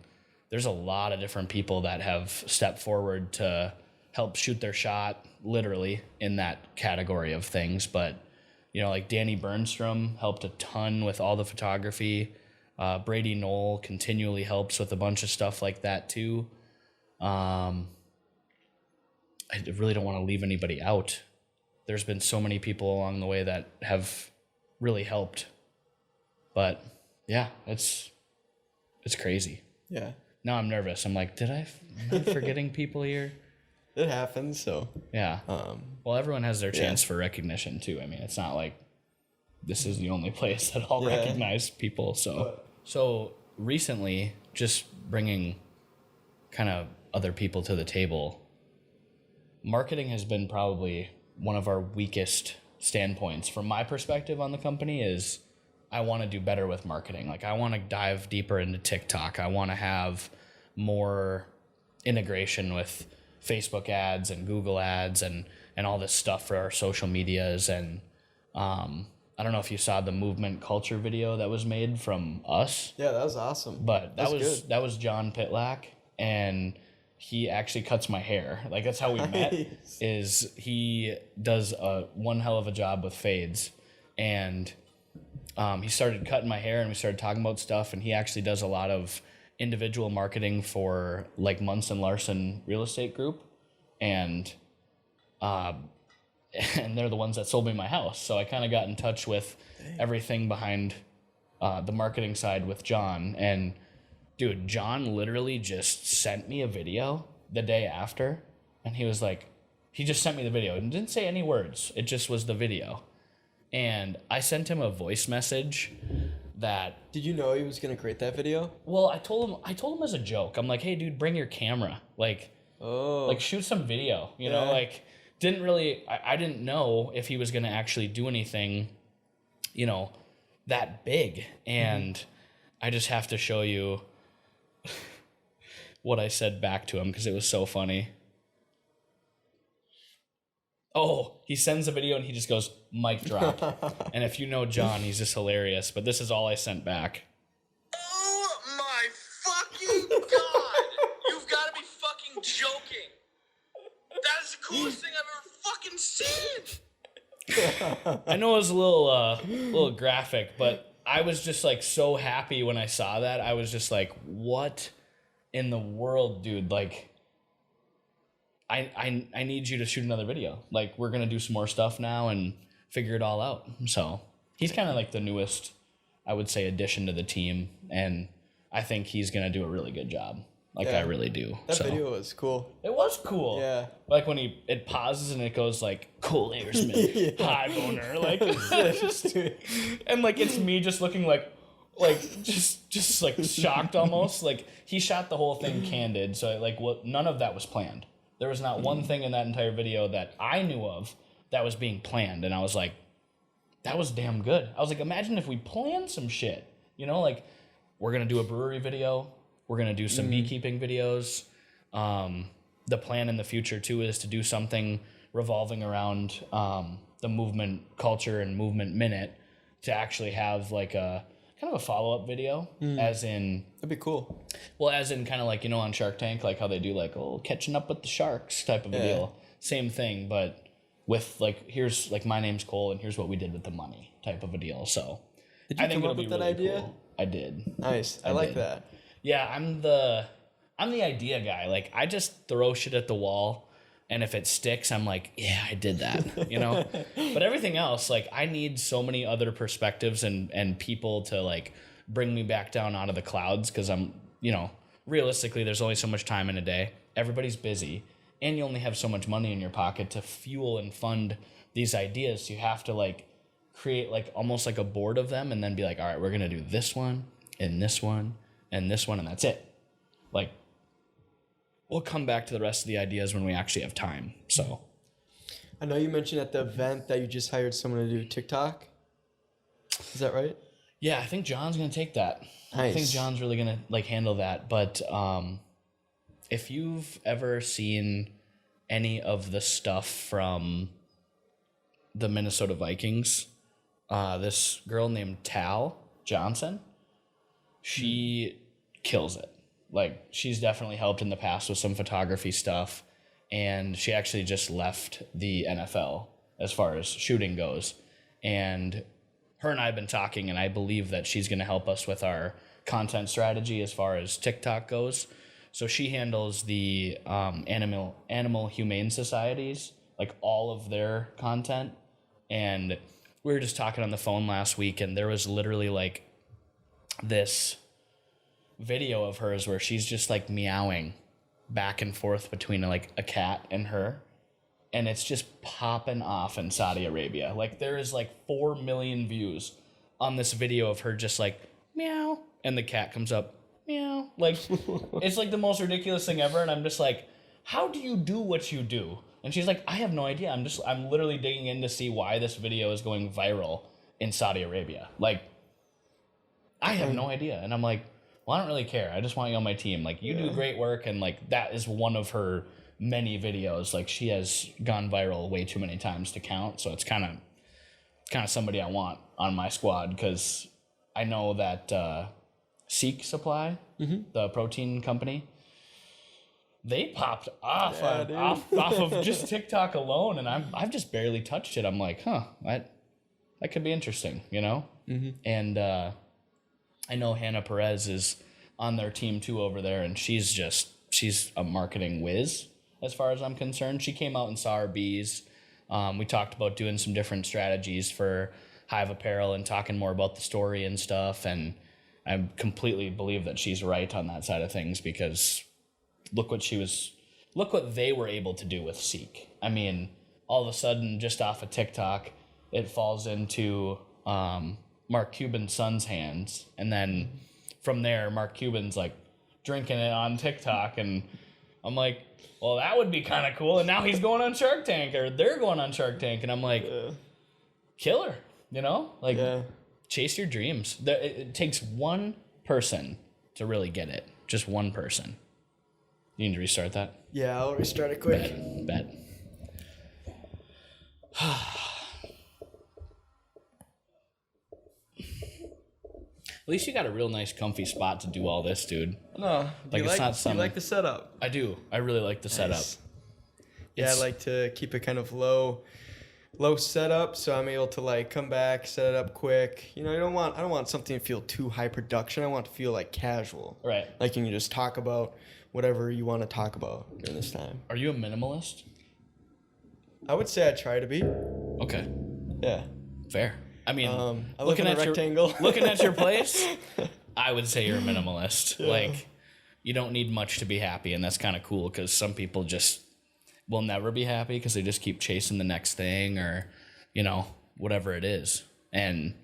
there's a lot of different people that have stepped forward to help shoot their shot, literally, in that category of things. But, like Danny Bernstrom helped a ton with all the photography. Brady Knoll continually helps with a bunch of stuff like that too. I really don't want to leave anybody out. There's been so many people along the way that have really helped. But yeah, it's crazy. Yeah. Now I'm nervous. I'm like, am I forgetting people here? It happens, so. Yeah. Well, everyone has their chance for recognition too. I mean, it's not like this is the only place that I'll recognize people. So recently, just bringing kind of other people to the table, marketing has been probably one of our weakest standpoints from my perspective on the company. Is I want to do better with marketing. Like, I want to dive deeper into TikTok. I want to have more integration with Facebook ads and Google ads and all this stuff for our social medias. And I don't know if you saw the movement culture video that was made from us. Yeah, that was awesome. But that was John Pitlack, and he actually cuts my hair. Like, that's how we met. Is he does one hell of a job with fades, and he started cutting my hair, and we started talking about stuff. And he actually does a lot of individual marketing for like Munson Larson Real Estate Group, and they're the ones that sold me my house. So I kind of got in touch with everything behind the marketing side with John. And dude, John literally just sent me a video the day after, and he was like, he just sent me the video and didn't say any words. It just was the video. And I sent him a voice message that... Did you know he was going to create that video? Well, I told him as a joke. I'm like, hey, dude, bring your camera. Like, shoot some video. You know, like, didn't really... I didn't know if he was going to actually do anything, that big. And I just have to show you what I said back to him because it was so funny. Oh, he sends a video and he just goes, mic drop. And if you know John, he's just hilarious. But this is all I sent back. Oh, coolest thing I've ever fucking seen. I know it was a little graphic, but I was just like so happy when I saw that. I was just like, what in the world, dude? Like, I need you to shoot another video. Like, we're gonna do some more stuff now and figure it all out. So he's kind of like the newest, I would say, addition to the team, and I think he's gonna do a really good job. Like, I really do. That video was cool. It was cool. Yeah. Like when it pauses and it goes like, Cole Ehresmann, Hive owner. Like, and like it's me just looking like just like shocked almost. Like, he shot the whole thing candid, so like none of that was planned. There was not one thing in that entire video that I knew of that was being planned, and I was like, that was damn good. I was like, imagine if we planned some shit. You know, like, we're gonna do a brewery video. We're going to do some beekeeping videos. The plan in the future, too, is to do something revolving around the movement culture and movement minute to actually have like a kind of a follow-up video, as in... That'd be cool. Well, as in kind of like, you know, on Shark Tank, like how they do like, catching up with the sharks type of a deal. Same thing, but with like, here's like, my name's Cole and here's what we did with the money type of a deal. So Did you come up with that idea? Cool. I did. Nice. I like that. Yeah, I'm the idea guy. Like, I just throw shit at the wall, and if it sticks, I'm like, yeah, I did that, you know? But everything else, like, I need so many other perspectives and people to, like, bring me back down out of the clouds, because I'm, you know, realistically, there's only so much time in a day. Everybody's busy, and you only have so much money in your pocket to fuel and fund these ideas. So you have to, like, create, like, almost like a board of them, and then be like, all right, we're going to do this one, and this one, and this one, and that's it. Like, we'll come back to the rest of the ideas when we actually have time. So I know you mentioned at the event that you just hired someone to do TikTok. Is that right? Yeah, I think John's gonna take that. Nice. I think John's really gonna like handle that. But if you've ever seen any of the stuff from the Minnesota Vikings, this girl named Tal Johnson, she kills it. Like, she's definitely helped in the past with some photography stuff, and she actually just left the NFL as far as shooting goes. And her and I have been talking, and I believe that she's going to help us with our content strategy as far as TikTok goes. So she handles the animal humane societies, like all of their content. And we were just talking on the phone last week, and there was literally like this video of hers where she's just like meowing back and forth between like a cat and her, and it's just popping off in Saudi Arabia. Like, there is like 4 million views on this video of her just like meow, and the cat comes up, meow. Like, it's like the most ridiculous thing ever, and I'm just like, how do you do what you do? And she's like, I have no idea. I'm literally digging in to see why this video is going viral in Saudi Arabia. Like, I have no idea. And I'm like, well, I don't really care. I just want you on my team. Like, you do great work, and like, that is one of her many videos. Like, she has gone viral way too many times to count. So it's kind of somebody I want on my squad, because I know that Seek Supply, the protein company, they popped off off of just TikTok alone, and I've just barely touched it. I'm like, that could be interesting, you know? And I know Hannah Perez is on their team too over there, and she's a marketing whiz as far as I'm concerned. She came out and saw our bees. We talked about doing some different strategies for Hive Apparel and talking more about the story and stuff, and I completely believe that she's right on that side of things, because look what they were able to do with Seek. I mean, all of a sudden, just off of TikTok, it falls into Mark Cuban's son's hands, and then from there, Mark Cuban's like drinking it on TikTok, and I'm like, well, that would be kind of cool. And now he's going on Shark Tank, or they're going on Shark Tank, and I'm like, killer, you know? Like, chase your dreams. It takes one person to really get it. Just one person. You need to restart that? Yeah, I'll restart it quick. Bet. At least you got a real nice, comfy spot to do all this, dude. No, Like, it's not you like the setup? I do. I really like the setup. Yeah, I like to keep it kind of low setup, so I'm able to like come back, set it up quick. You know, I don't want something to feel too high production. I want it to feel like casual. Right. Like you can just talk about whatever you want to talk about during this time. Are you a minimalist? I would say I try to be. Okay. Yeah. Fair. I mean, I live in a rectangle. Looking at your place, I would say you're a minimalist. Yeah. Like, you don't need much to be happy, and that's kind of cool because some people just will never be happy because they just keep chasing the next thing or, you know, whatever it is. And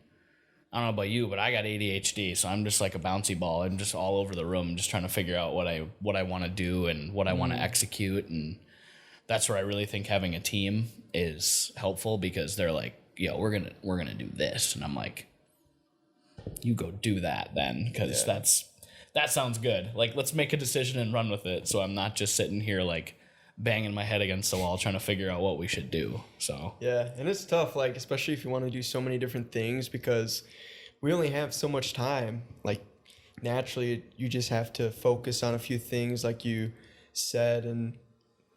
I don't know about you, but I got ADHD, so I'm just like a bouncy ball. I'm just all over the room, just trying to figure out what I want to do and what I want to execute. And that's where I really think having a team is helpful because they're like, yo, we're gonna do this, and I'm like, you go do that then, because that sounds good. Like, let's make a decision and run with it. So I'm not just sitting here like banging my head against the wall trying to figure out what we should do. So yeah, and it's tough, like especially if you want to do so many different things because we only have so much time. Like naturally, you just have to focus on a few things, like you said, and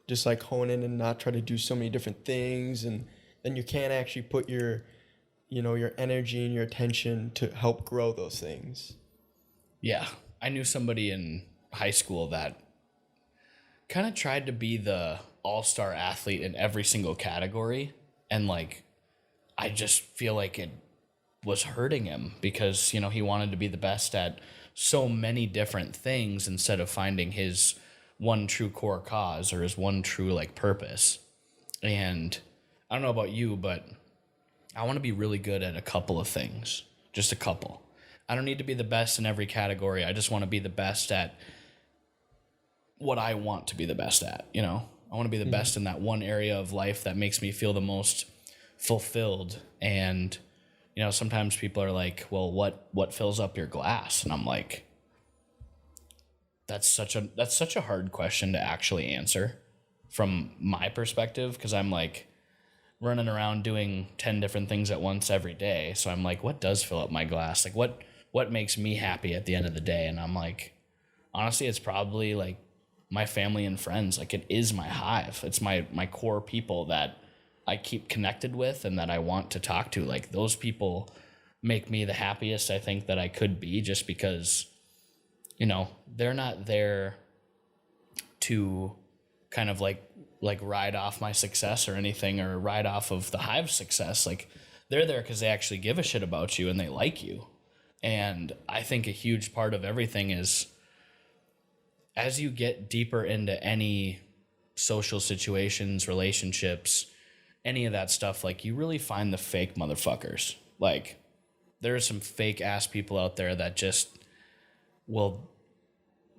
just like hone in and not try to do so many different things, and then you can't actually put your energy and your attention to help grow those things. Yeah, I knew somebody in high school that kind of tried to be the all-star athlete in every single category, and like I just feel like it was hurting him because, you know, he wanted to be the best at so many different things instead of finding his one true core cause or his one true like purpose. And I don't know about you, but I want to be really good at a couple of things, just a couple. I don't need to be the best in every category. I just want to be the best at what I want to be the best at, you know? I want to be the best in that one area of life that makes me feel the most fulfilled. And, you know, sometimes people are like, well, what fills up your glass? And I'm like, that's such a hard question to actually answer from my perspective, because I'm like running around doing 10 different things at once every day. So I'm like, what does fill up my glass? Like what makes me happy at the end of the day? And I'm like, honestly, it's probably like my family and friends. Like, it is my hive. It's my core people that I keep connected with and that I want to talk to. Like, those people make me the happiest I think that I could be, just because, you know, they're not there to kind of like ride off my success or anything, or ride off of the hive's success. Like, they're there because they actually give a shit about you and they like you. And I think a huge part of everything is, as you get deeper into any social situations, relationships, any of that stuff, like, you really find the fake motherfuckers. Like, there are some fake ass people out there that just will,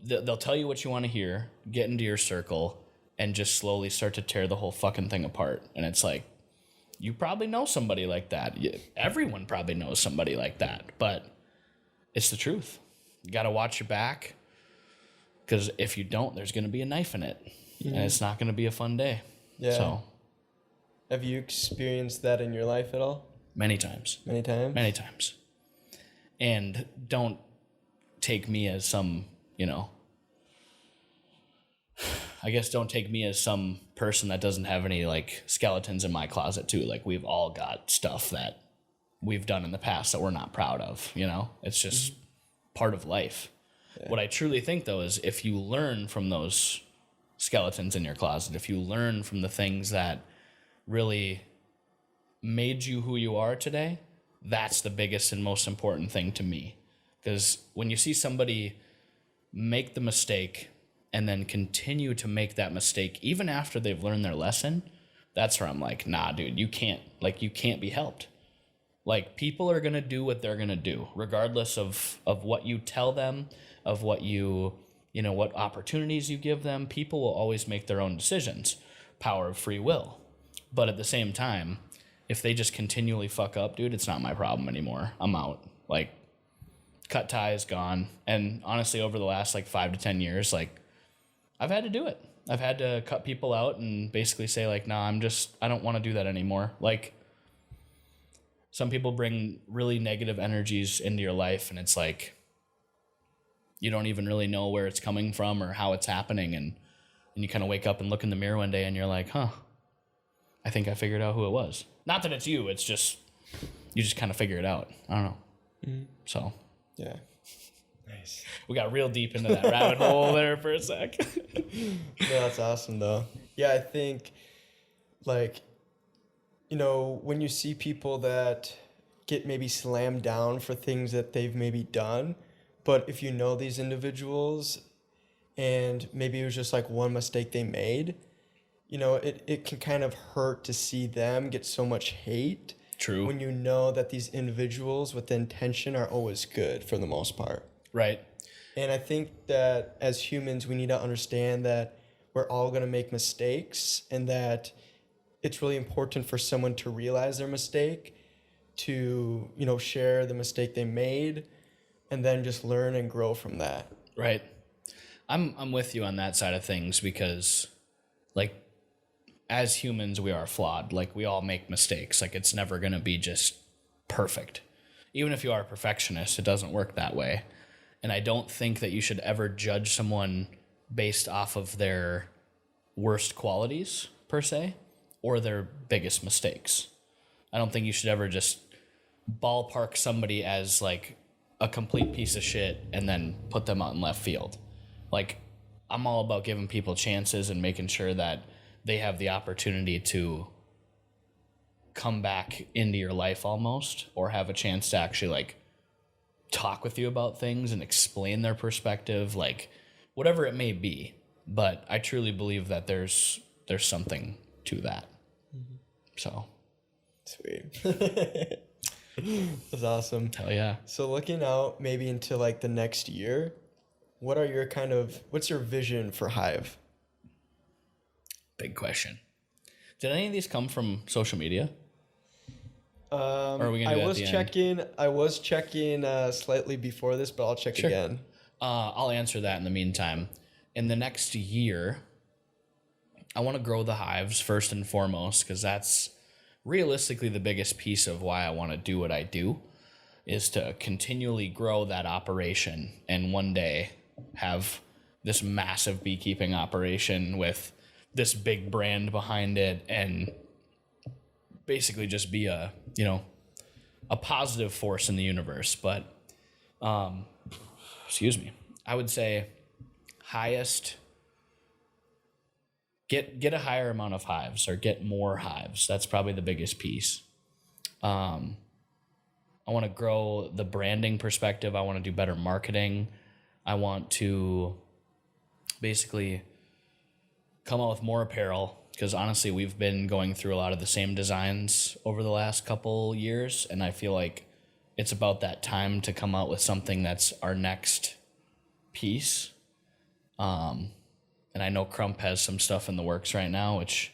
they'll tell you what you want to hear, get into your circle, and just slowly start to tear the whole fucking thing apart. And it's like, you probably know somebody like that. Everyone probably knows somebody like that, but it's the truth. You got to watch your back, because if you don't, there's going to be a knife in it, and it's not going to be a fun day. Yeah. So, have you experienced that in your life at all? Many times. Many times? Many times. And don't take me as some, you know, I guess don't take me as some person that doesn't have any like skeletons in my closet too. Like, we've all got stuff that we've done in the past that we're not proud of, you know? It's just part of life. Yeah. What I truly think though is, if you learn from those skeletons in your closet, if you learn from the things that really made you who you are today, that's the biggest and most important thing to me. Because when you see somebody make the mistake and then continue to make that mistake even after they've learned their lesson, that's where I'm like, nah, dude, you can't be helped. Like, people are going to do what they're going to do, regardless of what you tell them, of what what opportunities you give them. People will always make their own decisions. Power of free will. But at the same time, if they just continually fuck up, dude, it's not my problem anymore. I'm out. Like, cut ties, gone. And honestly, over the last 5 to 10 years, I've had to do it. I've had to cut people out and basically say nah, I don't want to do that anymore. Like, some people bring really negative energies into your life, and it's like, you don't even really know where it's coming from or how it's happening. And And you kind of wake up and look in the mirror one day and you're like, huh, I think I figured out who it was. Not that it's you, it's just, you just kind of figure it out. I don't know. So. Yeah. Nice. We got real deep into that rabbit hole there for a sec. No, that's awesome though. Yeah, I think like, you know, when you see people that get maybe slammed down for things that they've maybe done, but if you know these individuals and maybe it was just like one mistake they made, you know, it can kind of hurt to see them get so much hate. True. When you know that these individuals with intention are always good for the most part. Right. And I think that as humans, we need to understand that we're all going to make mistakes and that it's really important for someone to realize their mistake, to, you know, share the mistake they made, and then just learn and grow from that. Right. I'm with you on that side of things because, like, as humans, we are flawed. Like, we all make mistakes. Like, it's never going to be just perfect. Even if you are a perfectionist, it doesn't work that way. And I don't think that you should ever judge someone based off of their worst qualities, per se, or their biggest mistakes. I don't think you should ever just ballpark somebody as, like, a complete piece of shit and then put them out in left field. Like, I'm all about giving people chances and making sure that they have the opportunity to come back into your life almost, or have a chance to actually, like, talk with you about things and explain their perspective, like, whatever it may be. But I truly believe that there's something to that. Mm-hmm. So. Sweet. That's awesome. Hell yeah. So looking out maybe into like the next year, what's your vision for Hive? Big question. Did any of these come from social media? Or are we gonna do I was checking slightly before this, but I'll check again. I'll answer that in the meantime. In the next year, I want to grow the hives first and foremost, because that's realistically the biggest piece of why I want to do what I do, is to continually grow that operation and one day have this massive beekeeping operation with this big brand behind it and basically just be a positive force in the universe. But excuse me, I would say get a higher amount of hives, or get more hives. That's probably the biggest piece. I want to grow the branding perspective. I want to do better marketing. I want to basically come out with more apparel, because honestly, we've been going through a lot of the same designs over the last couple years, and I feel like it's about that time to come out with something that's our next piece. And I know Crump has some stuff in the works right now, which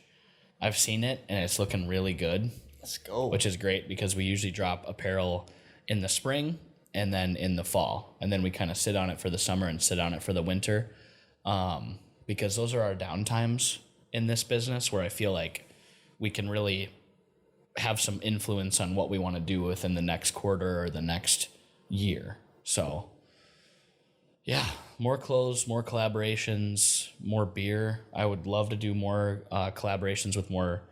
I've seen it, and it's looking really good. Let's go. Which is great, because we usually drop apparel in the spring and then in the fall. And then we kind of sit on it for the summer and sit on it for the winter. Because those are our downtimes in this business, where I feel like we can really have some influence on what we want to do within the next quarter or the next year. So, yeah, more clothes, more collaborations, more beer. I would love to do more collaborations with more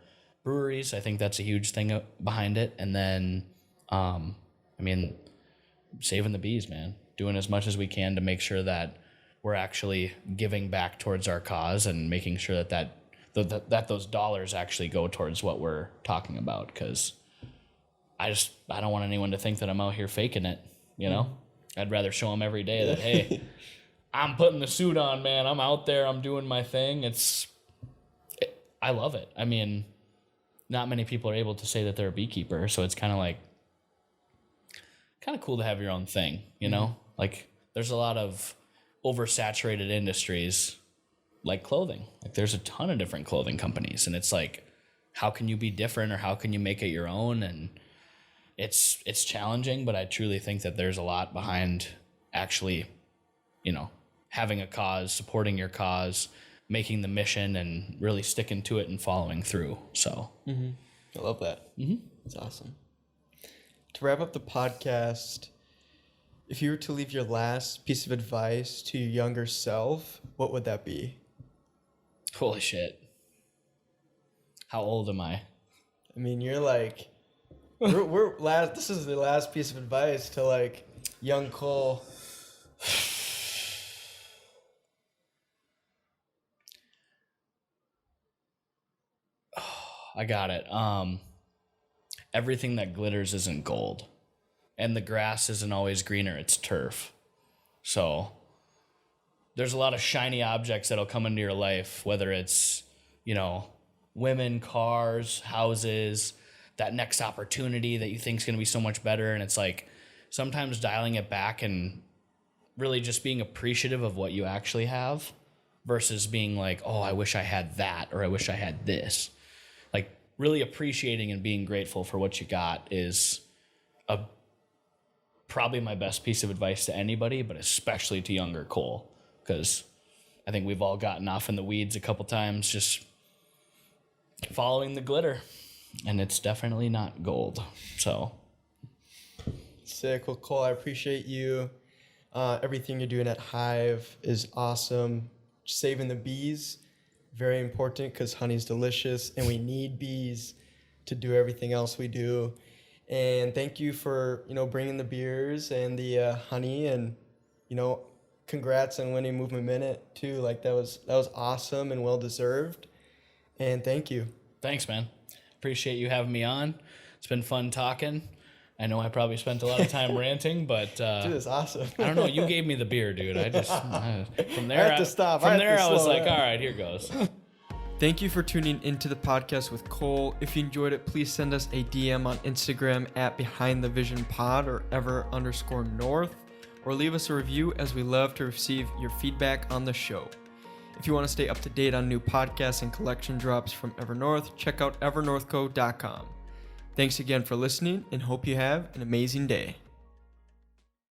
breweries. I think that's a huge thing behind it. And then, saving the bees, man. Doing as much as we can to make sure that we're actually giving back towards our cause, and making sure that those dollars actually go towards what we're talking about. Because I don't want anyone to think that I'm out here faking it, you know? I'd rather show them every day that, hey, I'm putting the suit on, man. I'm out there. I'm doing my thing. I love it. I mean, not many people are able to say that they're a beekeeper, so it's kind of cool to have your own thing, you know? Like, there's a lot of oversaturated industries like clothing. Like, there's a ton of different clothing companies, and it's like, how can you be different, or how can you make it your own? And it's challenging, but I truly think that there's a lot behind actually, having a cause, supporting your cause, making the mission, and really sticking to it and following through. So I love that. It's awesome. To wrap up the podcast, if you were to leave your last piece of advice to your younger self, what would that be? Holy shit. How old am I? I mean, you're like, we're last. This is the last piece of advice to like young Cole. I got it. Everything that glitters isn't gold, and the grass isn't always greener. It's turf. So there's a lot of shiny objects that'll come into your life, whether it's, women, cars, houses, that next opportunity that you think is going to be so much better. And it's like sometimes dialing it back and really just being appreciative of what you actually have versus being like, oh, I wish I had that, or I wish I had this. Like really appreciating and being grateful for what you got is probably my best piece of advice to anybody, but especially to younger Cole, because I think we've all gotten off in the weeds a couple times just following the glitter, and it's definitely not gold. So Sick. Well, Cole, I appreciate you. Everything you're doing at Hive is awesome. Saving the bees, very important, because honey's delicious and we need bees to do everything else we do. And thank you for, bringing the beers and the honey, and, congrats on winning Movement Minute too. Like that was awesome and well deserved. And thank you. Thanks, man. Appreciate you having me on. It's been fun talking. I know I probably spent a lot of time ranting, but dude, it's awesome. I don't know. You gave me the beer, dude. From there, I had to stop. From there, I was like, all right, here goes. Thank you for tuning into the podcast with Cole. If you enjoyed it, please send us a DM on Instagram at BehindTheVisionPod or ever_north, or leave us a review, as we love to receive your feedback on the show. If you want to stay up to date on new podcasts and collection drops from EverNorth, check out evernorthco.com. Thanks again for listening, and hope you have an amazing day.